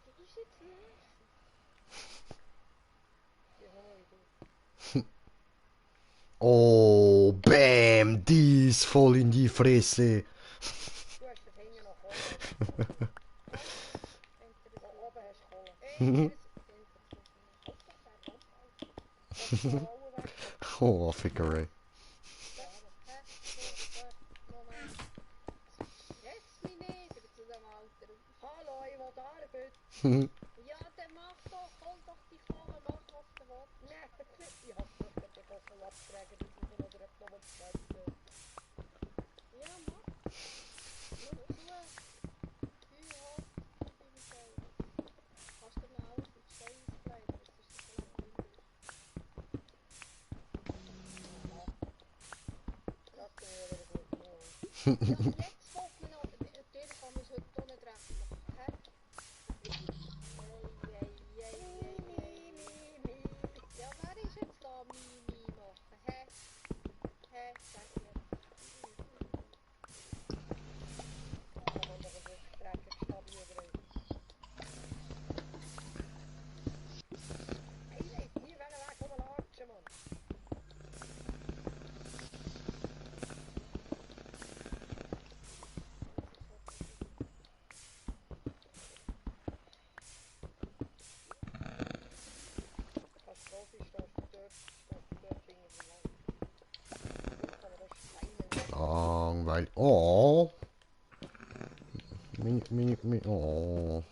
Du bist jetzt nervig. Die Hunger wie du. Oh, bam, dies voll in die Fresse. Du hast das Hängen noch Kohle. Interessiert. Da oben hast du Kohle. Interessiert mich. Halt doch den Band auf. Kannst du mal alle weg? Oh, Fickerei. Hä? So, Moment. Stress mich nicht, ich bin zu dem Alter. Hallo, ich will arbeiten. Ja, dann mach doch, hol doch die Kohle, mach was du willst. Nein, ich hab doch den Koffel abtragen, das ist noch der Knoblauch schmeißen. Ja, mach. Schau zu. Hü, hopp, ich bin selber. Kannst du noch alles mit Stein ausbreiten, dass das so langweilig ist. Das bin ich wieder gut gemacht. Ja, jetzt fällt mir noch, natürlich kann man es heute auch nicht recht machen, hä? Ja, wer ist jetzt da Mimi machen, hä? Hä, sag jetzt. Kann man doch ein bisschen strecken, stabil drehen. Hey, ich weiss nie, welchen Weg rumlatschen, Mann. Kannst du Profi, stehst du dort irgendwie lang. Jetzt kann man das Steine. Langweilig. Oh. Oh.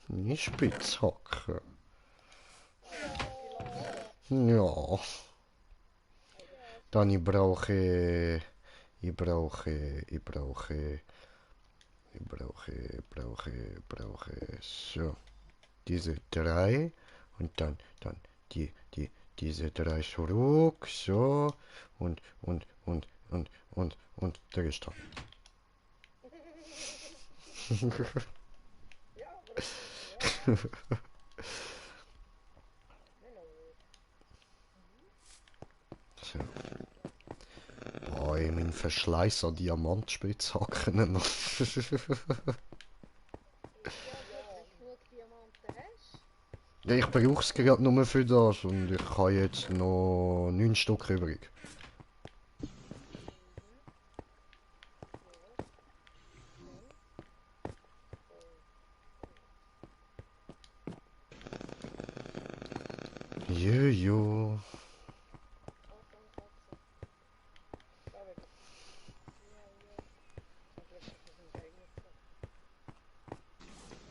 Meine Spitzhacke. Ja. Dann ich brauche so diese drei und dann diese drei zurück, so und der ist dran. Ja, aber das ist ja. So. Boah, mein Verschleißer Diamantspitzhacken noch. Ja, wenn du genug Diamanten hast. Ja, ich brauche es gerade nur für das und ich habe jetzt noch 9 Stück übrig. Jojo. Anfang Katze. Da wird Ja, ja. zum Glück ist es im Gegenteil.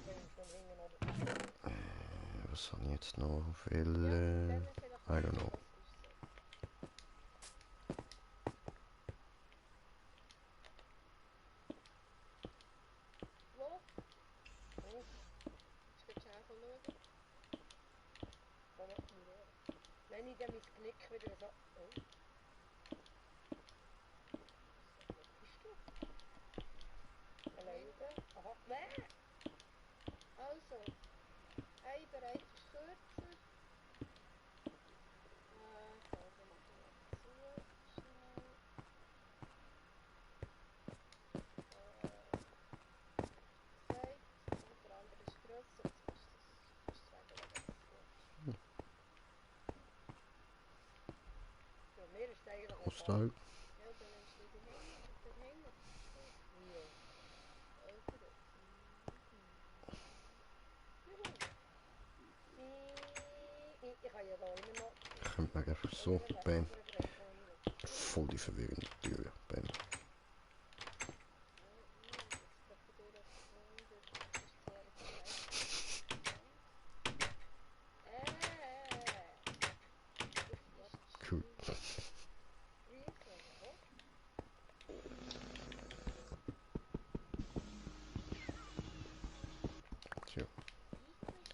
Wenn ich schon hängen oder. Was habe ich jetzt noch? Ja, Weil, dann vielleicht I don't know. das ist so. Wo? Jetzt willst du auch schauen? Komm, wenn ich dann mein Knick wieder so. Oh. Wo bist du? Alleine? Aha, nein! Also, ein Bereich ist kürzer. Also machen wir zu, schnell. Gesagt. Und der andere ist grösser. Jetzt kannst du sagen, was du willst. Ja, mir ist eigentlich Hostile. Ja, dann nimmst du den Hänger. Ja. Oder? Ich kann ja da immer noch. Kommt mir einfach so. Bam. Voll die verwirrende Tür. Bam. Ja, ich jetzt gerade bei dir etwas anderes. Das ist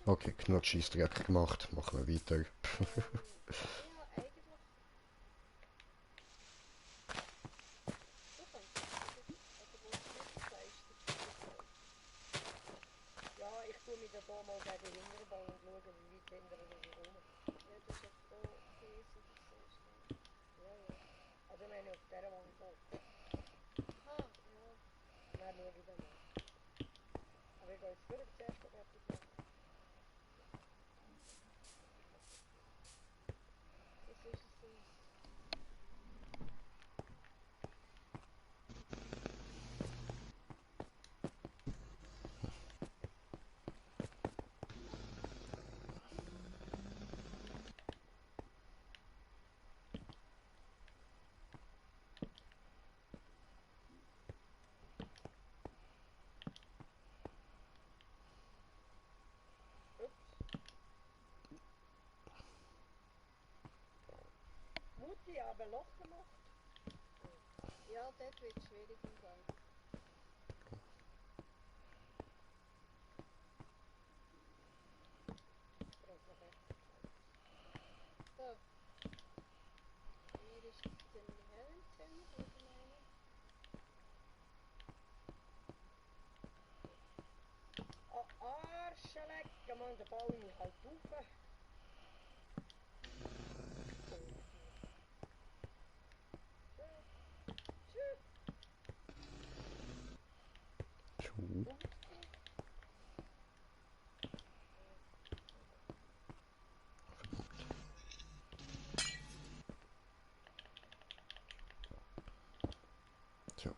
Okay, genug Scheissdreck gemacht. Machen wir weiter. Ja, eigentlich. Du könntest das. Also, wo du nicht sagst, Ja, ich tue mich da mal gegen den Hinterbau und schaue, wie weit hinter ich komme. ja, das ist ja pro Käse oder so. Ja, ja. Also ich meine auf dieser Wand halt. Aha, ja. Dann schaue ich dann mal. Aber ich gehe jetzt wirklich zuerst fertig machen. Das ist so. Mutti, aber Loch gemacht. Ja, dort wird es schwierig im Fall. Ich noch fertig. So. Hier ist der Hellenzimmer, würde ich meinen. Arschlecken, man, der Baum muss halt rauf. Tschüss. Tschu. So.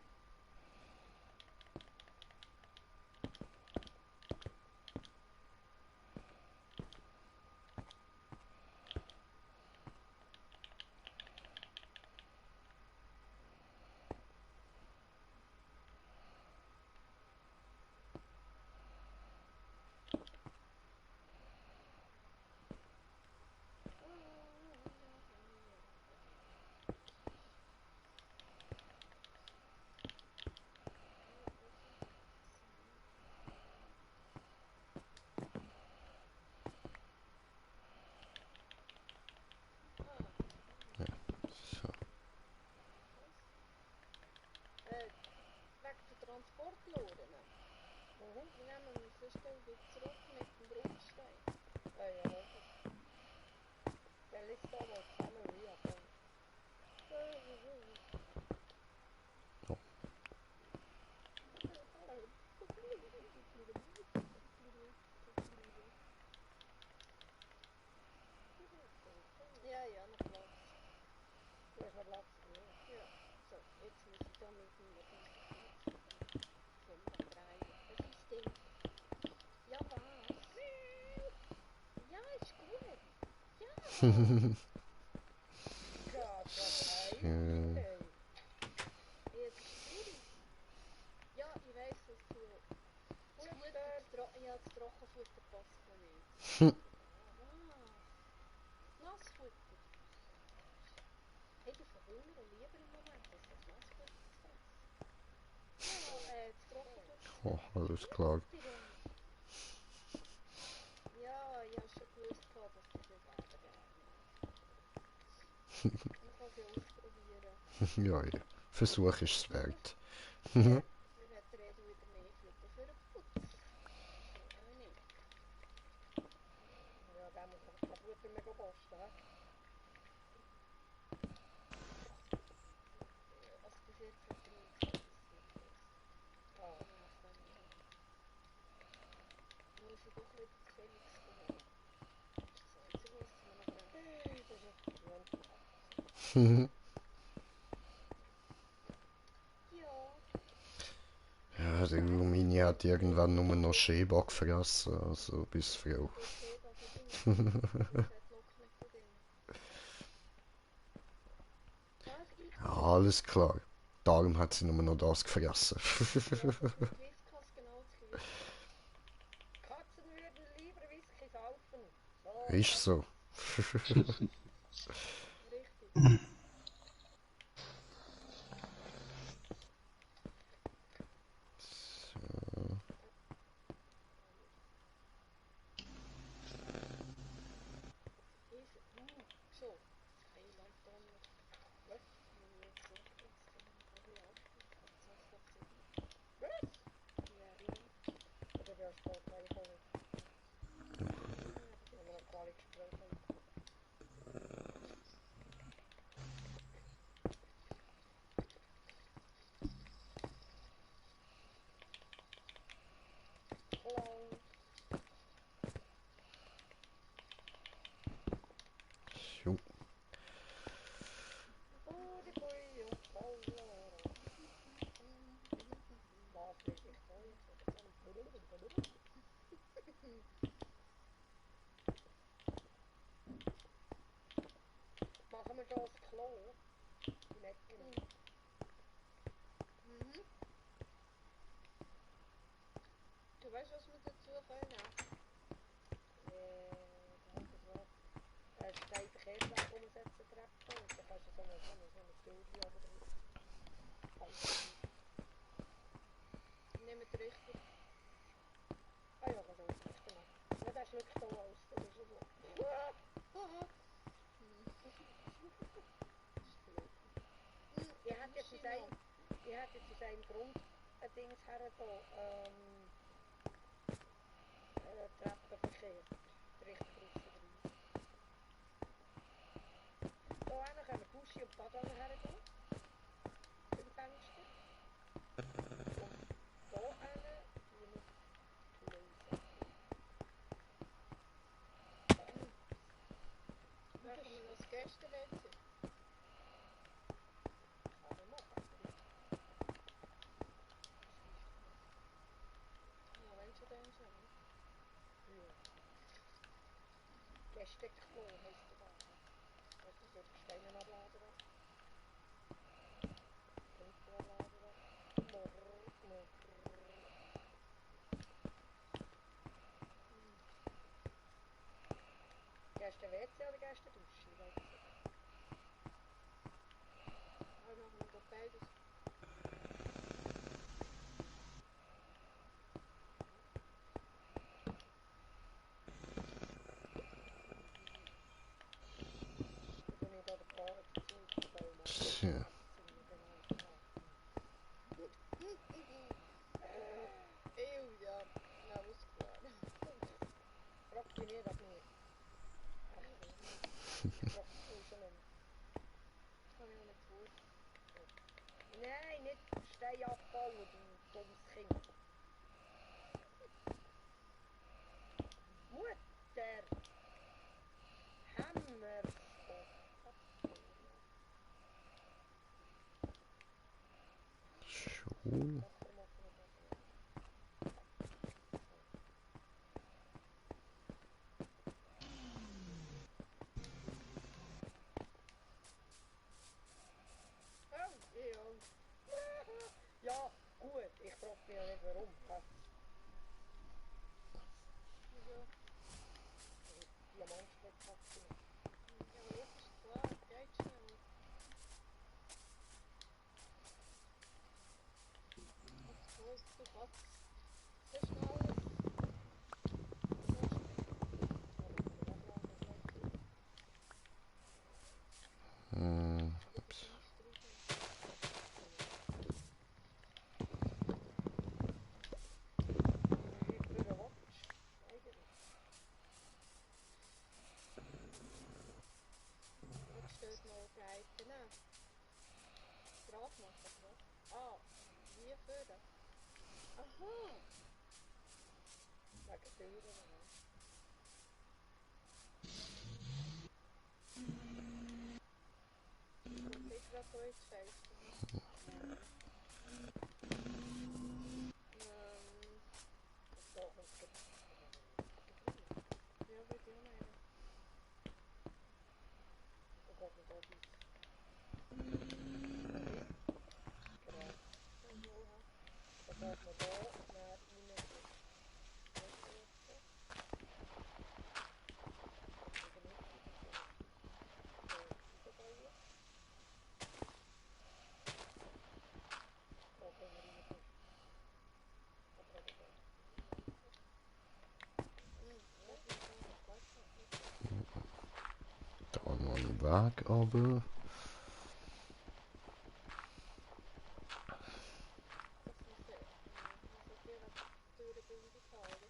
Ja. So. Wegen der Transportloren. Die nehmen wir sonst wieder zurück mit dem Bruchstein. Ja, ja, logisch. Der lässt da mal zusammen wie aber. Oh. Ja, ja, noch Platz. Du hast noch Platz genug. Ja. So, jetzt muss ich da mit dem vom Drehen. Was ist denn? Ja, was? Ja, ist gut. Ja. Gott, was So. ey. Ja, das ist schwierig. Ja, ich weiss, dass du das Trockenfutter passt mir nicht. Hm. Was? Nassfutter? Hey, ich verhungere lieber im Moment, als das Nassfutter zu fressen. Ja, das Trockenfutter zu Oh, fressen. alles klar. Ja, ich habe schon gewusst, dass das nicht eben gerne. Man kann es ja ausprobieren. Ja, ja. Versuch ist es wert. Ja, dann hat der Edu wieder mehr Futter für den Putz. So, nicht. Ja, der muss aber kein Futter mehr posten, hä? Also bis jetzt hat er nie gesagt, dass es nicht frisst. Ah, Ja, von dem her. Muss ich doch wieder zu Felix holen. Das ist das Einzige, was mir noch brennt. das ist gewöhnt. Ja. Ja, der Lumini hat irgendwann nur noch Schäbach gefressen, also bis Frau. Der Schäbach ist immer noch. Das hat Lock nicht von dem. Was? Ich Ja, alles klar. Darum hat sie nur noch das gefressen. mit Whiskas genau das Gleiche. Katzen würden lieber Whisky saufen. So. Ist so. Richtig. So. werde jetzt aus einem Grund ein Dings her da, Treppen verkehrt. Richtung Russenbrei. Da hinten können wir Dusche und Badewanne her tun. Im Fenster. Und da hinten tun wir Lösen. Machen wir noch das Gäste-WC? Kann man machen. Ja, wenn schon dann schon. Ja. Gästeklo heisst der da. Weißt du, so die Steine abladen. Punkte abladen. Morr. Gäste-WC oder Gäste-Dusche? Ich weiß es nicht. Aber machen wir doch beides. Ich bin nicht an der Fahrer dazu, ich kann mal Tja. Ja, na, ausgefahren. Frag dich nicht, dass nicht. Echt nicht. Ich frag dich schon nicht. Das habe ich noch nicht vor. Nein, nicht Stein abbauen, du dummes Kind. Mutter! Hammer! Schon. Oh, ja. Ja, gut, ich frag mich ja nicht warum. Wieso? Diamantspektation. Ja, aber das ist klar, geht schnell. Was groß, du kannst so schnell. Hm. Jetzt steht noch Breiten an. Grad machen, oder was? Ah, wie führen? Aha! Wegen Türen. Kommt nicht gerade so ins Fenster. Da kommt es Ja, würde ich auch meinen. Da geht man da bis. Genau. Und woher? Da geht man da nach rein. Ja, ich bin schon am Quatschen. Da noch ein Weg runter. Das muss sehr durch die Bildung haben.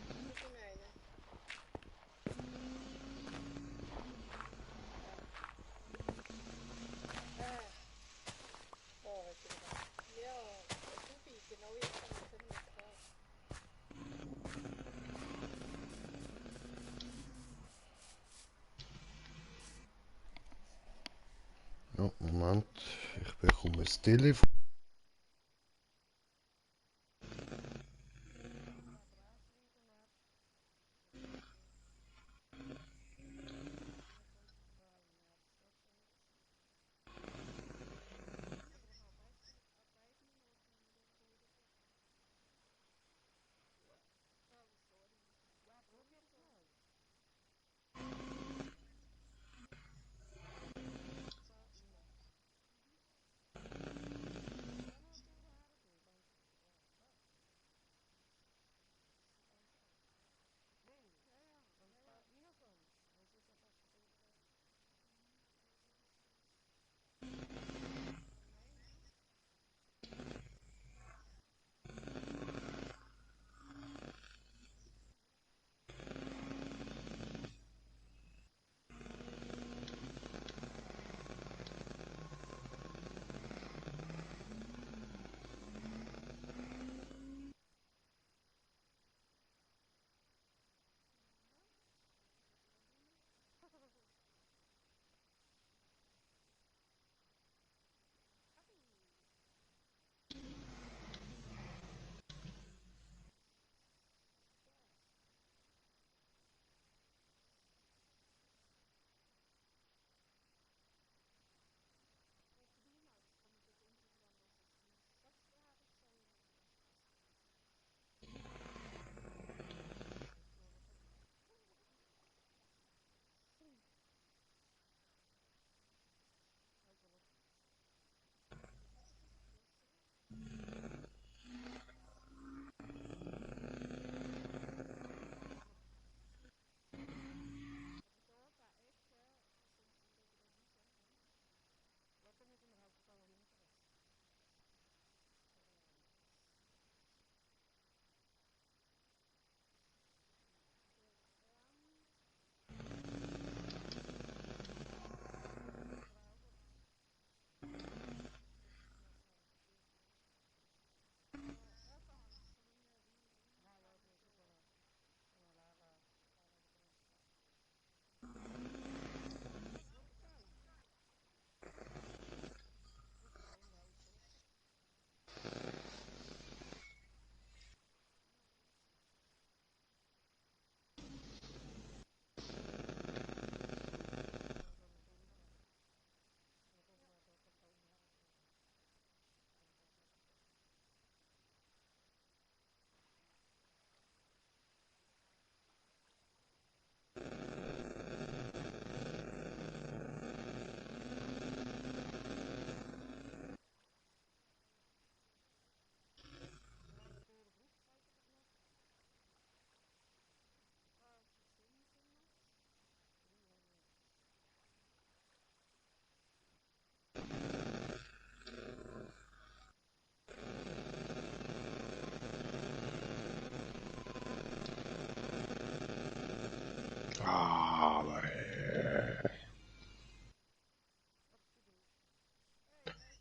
Was ich meine? Oh, hast du gedacht? Ja, Subi, genau jetzt habe ich können mitkommen. Ja, Moment. Ich bekomme ein Telefon.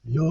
Ja.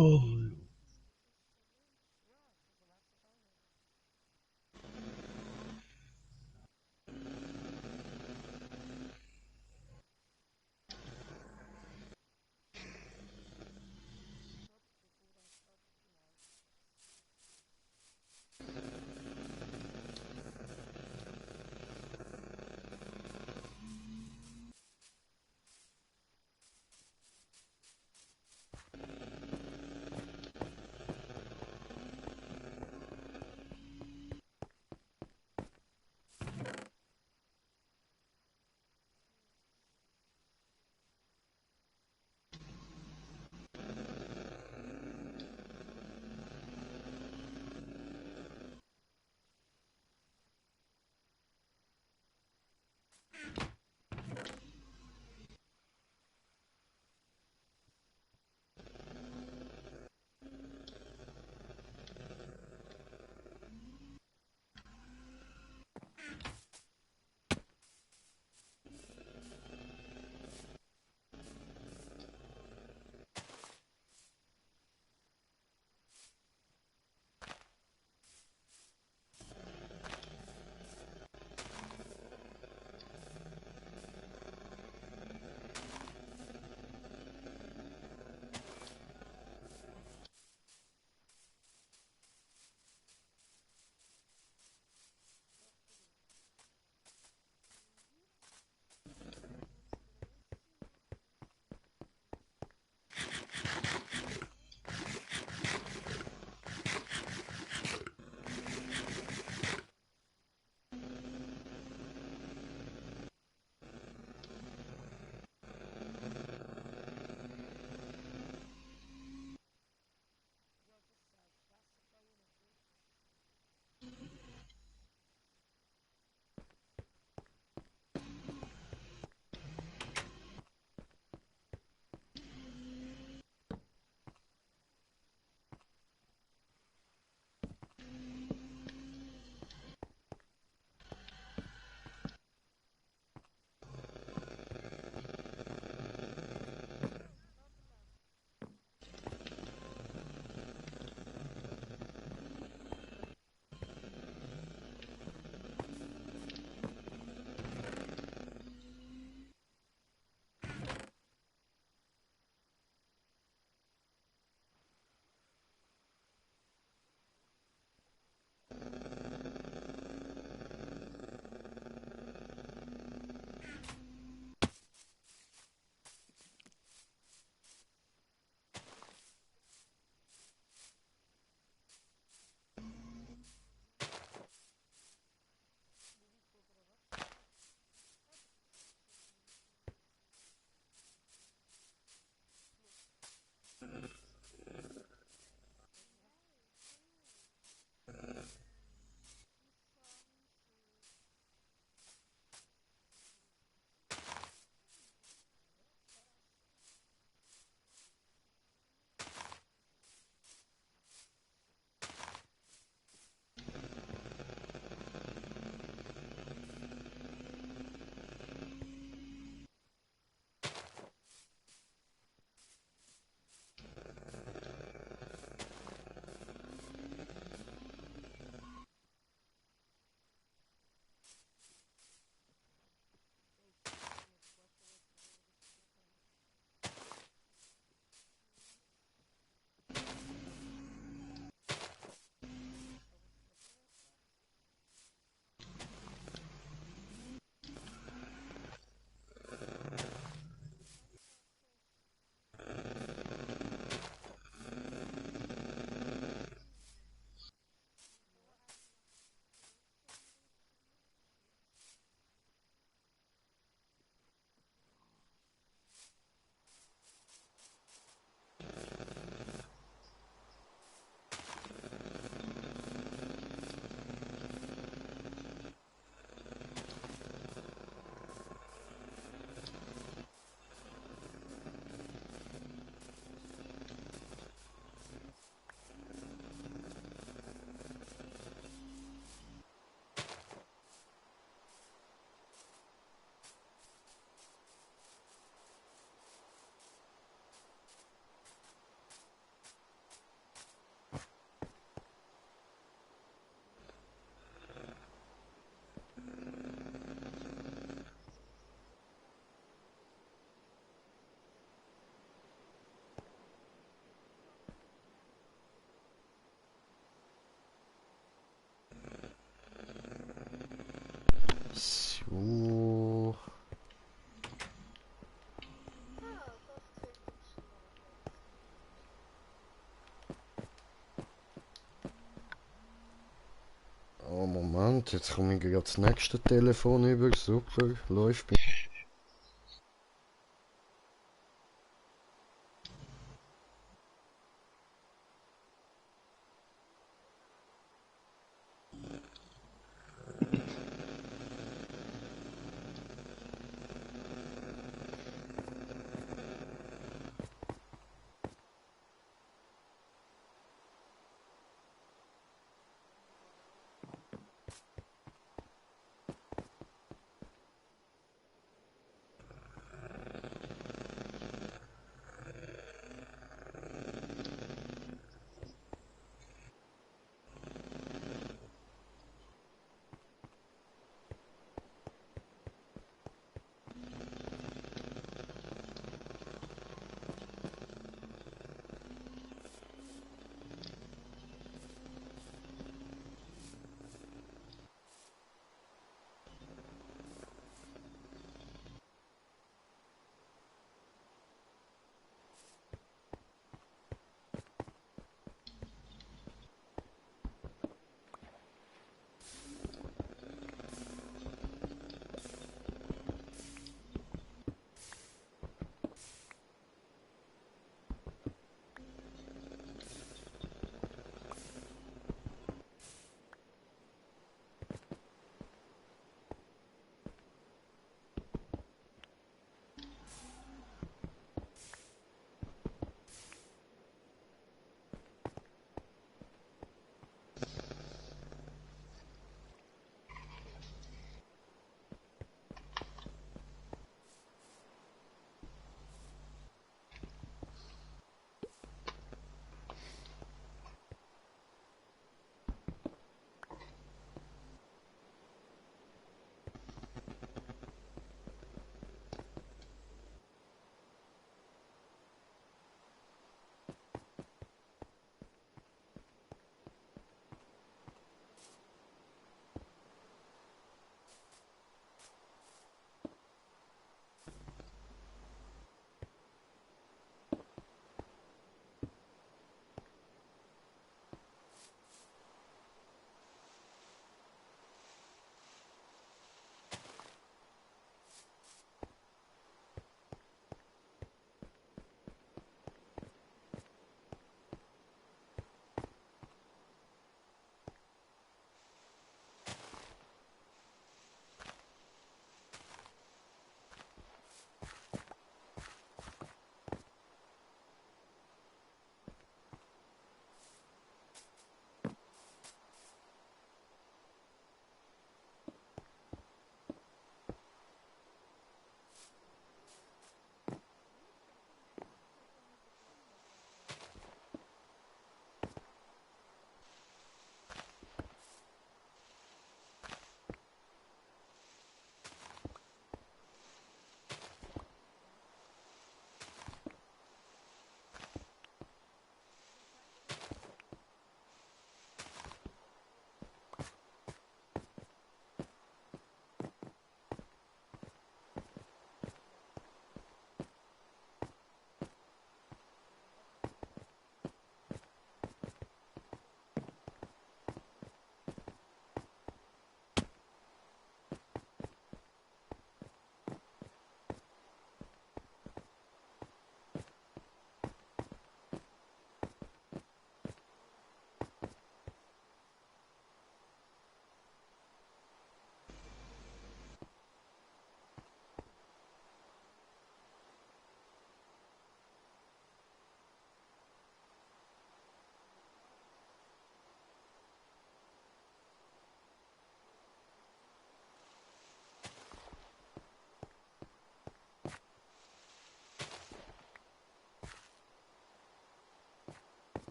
Gut, jetzt komme ich gerade das nächste Telefon über. Super, läuft.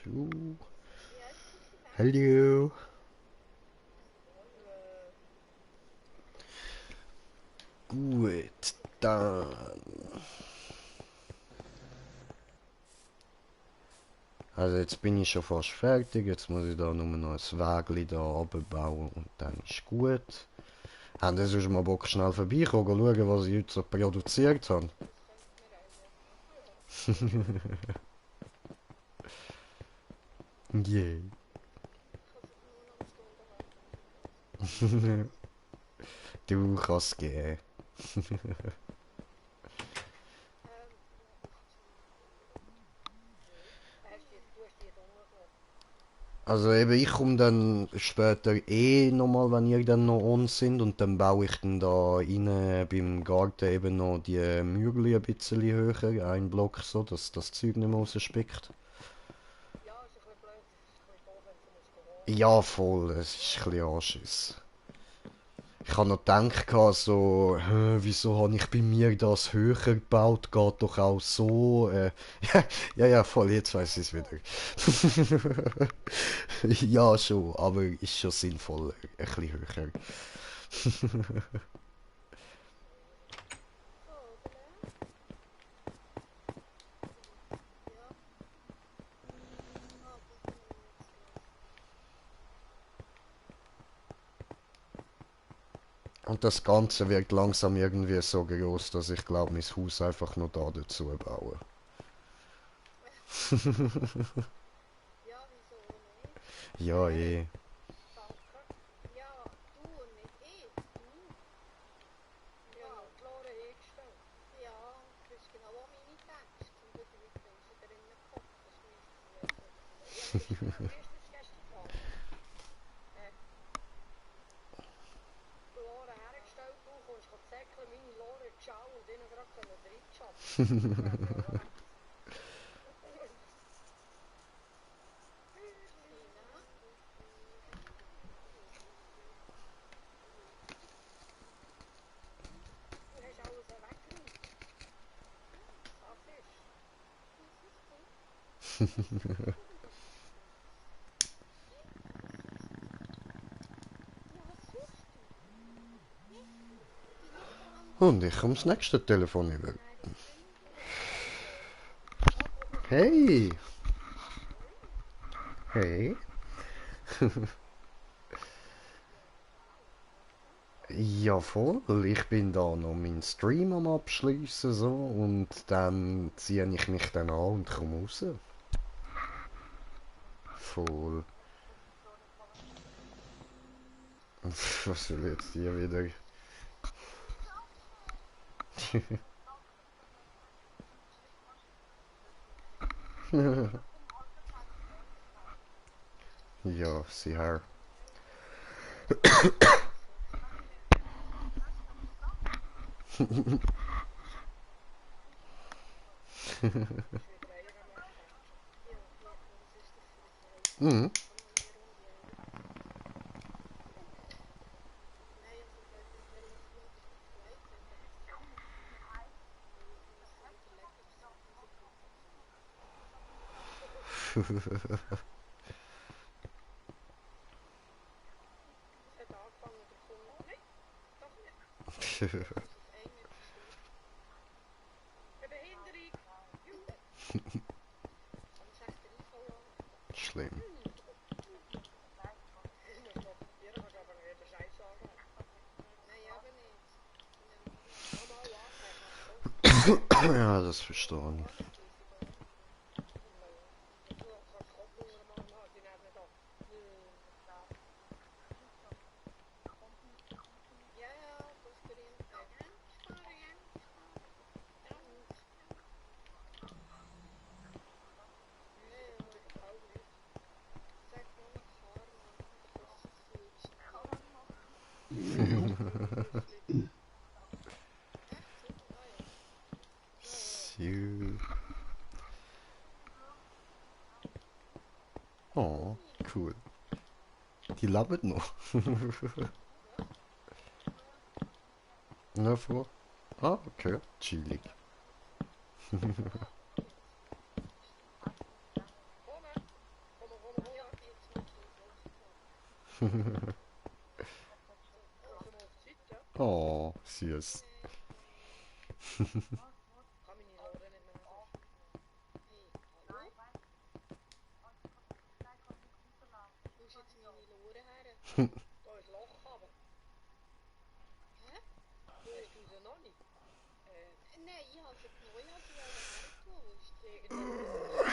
Du. Wie heißt die? Hallo. Gut, dann. Also jetzt bin ich schon fast fertig. Jetzt muss ich da nur noch ein Wägli da runterbauen und dann ist gut. Haben Sie sonst mal Bock schnell vorbeikommen, schauen, was ich heute so produziert habe? Das könnte mir eigentlich. Yeah. Ich kann es nur noch eine Stunde halten. Du kannst gehen. Du hast die jetzt umgelassen. Also eben, ich komme dann später nochmal, wenn ihr dann noch on sind und dann baue ich dann da rein beim Garten eben noch die Mürli ein bisschen höher, ein Block so, dass das Zeug nicht mehr rausspickt. Ja, ist ein bisschen blöd. Es ist ein bisschen doof, wenn sie muss holen. Ja, voll, es ist ein bisschen Anschiss. Ich habe noch gedacht, so, wieso habe ich bei mir das höher gebaut? Geht doch auch so. Ja, voll, jetzt weiß ich es wieder. Ja, schon, aber ist schon sinnvoll, ein bisschen höher. Vogel? Ja. Ah, das kann ich jetzt los. Und das Ganze wird langsam irgendwie so groß, dass ich glaube, mein Haus einfach nur da dazu bauen. Ja, wieso nicht? Ja, eh. Danke. Ja, du und nicht ich. Du. Ich habe noch die Lore hingestellt. Ja, du bist genau auch meine Texte. Zum Guten Weiter ist er drinnen gekocht. Das ist mein Ja, wie ist das gestern gegangen? Hä? Die Lore hergestellt, du kommst zäckeln, meine Lore geschaut und ihnen gerade reinschaffen. Das wäre ja recht. Tina? Du hast alles weggeräumt. Das ist. Was ist das? Was suchst du? Hä? Die Lieferant. Und ich komme das nächste Telefon über. Nein, das stimmt nicht. Apropos Lieferant. Hey! Hey! Ja, voll. Ich bin da noch meinen Stream am abschließen so und dann ziehe ich mich dann an und komme raus. Voll. Was will jetzt hier wieder? Ja, sieh her. Ist wieder Eier am Abquetschen. Ja, was ist das für ein Zeichen? Mhm. Komm mal hier um die Ecke. Nein, also wenn ich die jetzt auflege, dann hat es Zucker. Dann muss ich überlegen, ob es Musik aufnehmen. Es hat angefangen, der Kunde. Nein, doch nicht. Ich muss auf einen verstärken. Eine Behinderung. Juhu. Kann ich echt den IV anrufen? Schlimm. Ich muss noch probieren, kannst aber nicht den Scheiß sagen. Nein, eben nicht. Ich nehme die an. Nochmal warte, mach so. Ja, das verstehe Gar ich. nicht gleich, oder? Nein. Du kannst Kopf unter dem Arm haben, die nehmen nicht ab. Ja, ja, das berühmte. Danke, danke. Uns Ja, kommt über kaum Leute. sag nur Karma. Das ist das Liebste. Echt so? Ah ja. So. Oh, cool. Die labert noch. Was? Na vor. Ah, okay. Chillig. Komme. Also mal auf die Seite. Oh, süß. Kann meine Lore nicht mehr haben. Hey, hallo? Wo ist jetzt meine Lore her? Da ist Loch aber. Hä? Hast du sie noch nicht? Nein, ich habe sie genommen, ich habe sie her tun. Wo ist die? Irgendetwas.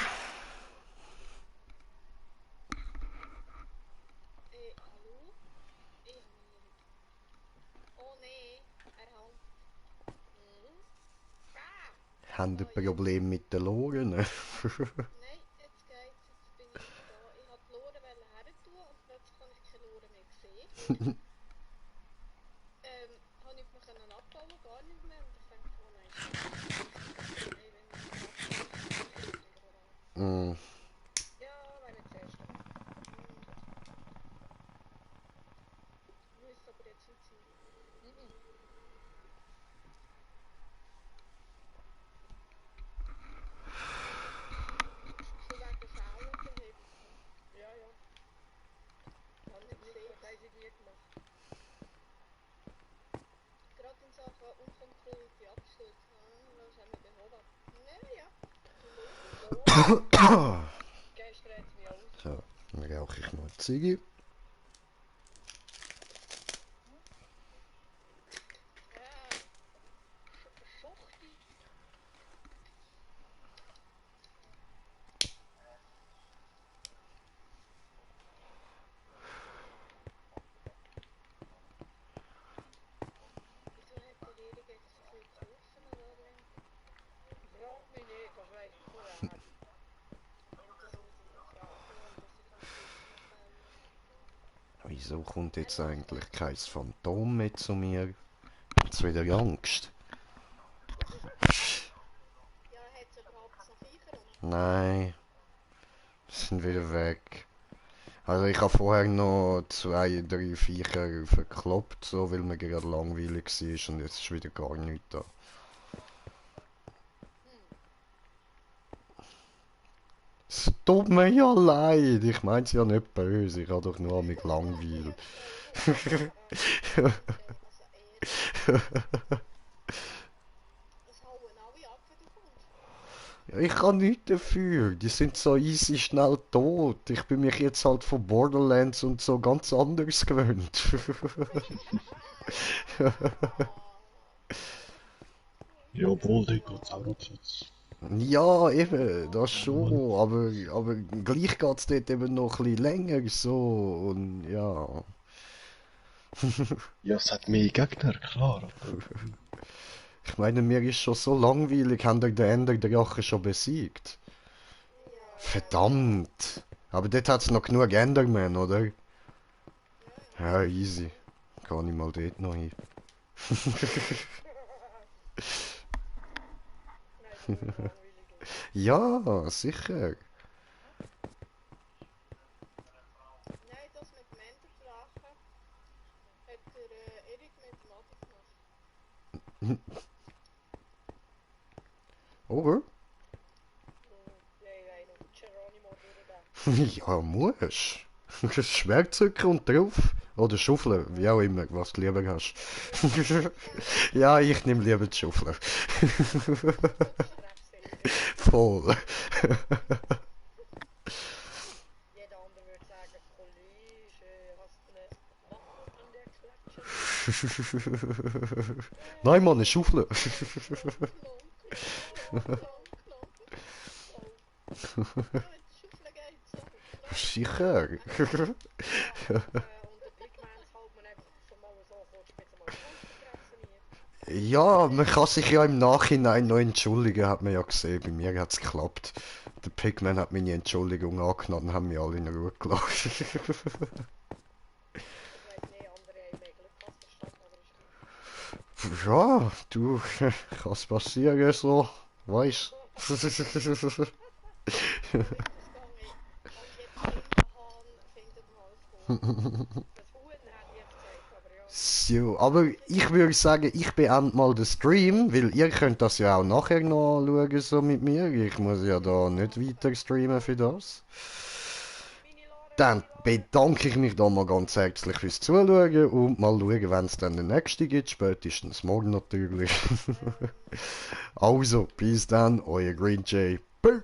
Hallo? Ich habe meine... Oh nein, er hängt. Mhm. Ah! Haben ein Problem mit den Loren? Nein, jetzt geht's. Jetzt bin ich wieder da. Ich wollte die Lore her tun und plötzlich habe ich keine Lore mehr gesehen. Habe ich mich können abbauen, gar nicht mehr. Und ich denke, oh nein, scheiße. Nein, wenn ich nicht abbaue, ist es Mm. Ja, wenn ich zuerst. Muss aber jetzt nicht sein. Mhm. Von wegen fehlenden Hebel. Ja, ja. Haben sie nicht, was haben sie die gemacht? Gerade in Sachen unkontrollierte Abstürze. Das haben wir behoben. Naja, du Lore. Gestern hat es mich auch So, ausgemacht. dann rauche ich noch eine Ziege. Schochti. Wieso hat der Erik jetzt so viel gesoffen da drin? Frag mich nicht, das weiss ich vorher. Und das muss ich noch fragen, weil das ich am Schluss noch bauen. Wieso kommt jetzt eigentlich kein Phantom mehr zu mir? Hat's wieder Angst? Ja, hat es überhaupt noch Viecher rum? Nein, sie sind wieder weg. Also ich habe vorher noch 2, 3 Viecher verkloppt, so, weil mir gerade langweilig war und jetzt ist wieder gar nichts da. Es tut mir ja leid, ich mein's ja nicht böse, ich habe doch nur mich langweilt. Also ehrlich. Es hauen alle ab, wenn du kommst. Ja, ich kann nichts dafür, die sind so easy schnell tot. Ich bin mich jetzt halt von Borderlands und so ganz anders gewöhnt. Jawohl, dir geht's auch ratzfatz. Ja, eben, das schon, aber gleich geht's dort eben noch ein bisschen länger so und ja. Ja, es hat mehr Gegner, klar. Ich meine, mir ist schon so langweilig, haben wir den Enderdrachen schon besiegt. Ja, Verdammt! Aber dort hat's noch genug Endermen, oder? ja. Ja, easy. Kann ich mal dort noch hin. Nein, das ist langweilig. Ja, sicher. Nein, das mit dem Enderdrachen hat der Erik mit dem Adi gemacht. Oder? Nein, nein, noch Geronimo durch da. Ja, musst. Schwertzeug kommt drauf. Oder Schaufel, wie auch immer, was du lieber hast. Ja, ich nehme lieber die Schaufel. Voll. Jeder andere würde sagen, Kollege, hast du eine Waffe an der Klatsche? Nein, Mann, eine Schaufel. Ja, mit der Schaufel geht's so. Sicher. Und der Big Man haut man einfach schon mal so kurz mit einem Schultertreffen hier. Ja, man kann sich ja im Nachhinein noch entschuldigen, hat man ja gesehen. Bei mir hat's geklappt. Der Pigman hat meine Entschuldigung angenommen und haben mich alle in Ruhe gelassen. Ich weiß nicht, andere haben mehr Glück als Verstand, aber ist gut. Ja, du, kann's passieren so, weißt. Das gehe ich. Kann jetzt Kinderhahn findet mal vor. Das Huhn hat jetzt gesagt, aber ja. So, aber ich würde sagen, ich beende mal den Stream, weil ihr könnt das ja auch nachher noch schauen, so mit mir. Ich muss ja da nicht weiter streamen für das. Meine Lore Dann bedanke ich mich da mal ganz herzlich fürs Zuschauen und mal schauen, wenn es dann den nächsten gibt, spätestens morgen natürlich. Also, bis dann, euer Green Jay. Peace.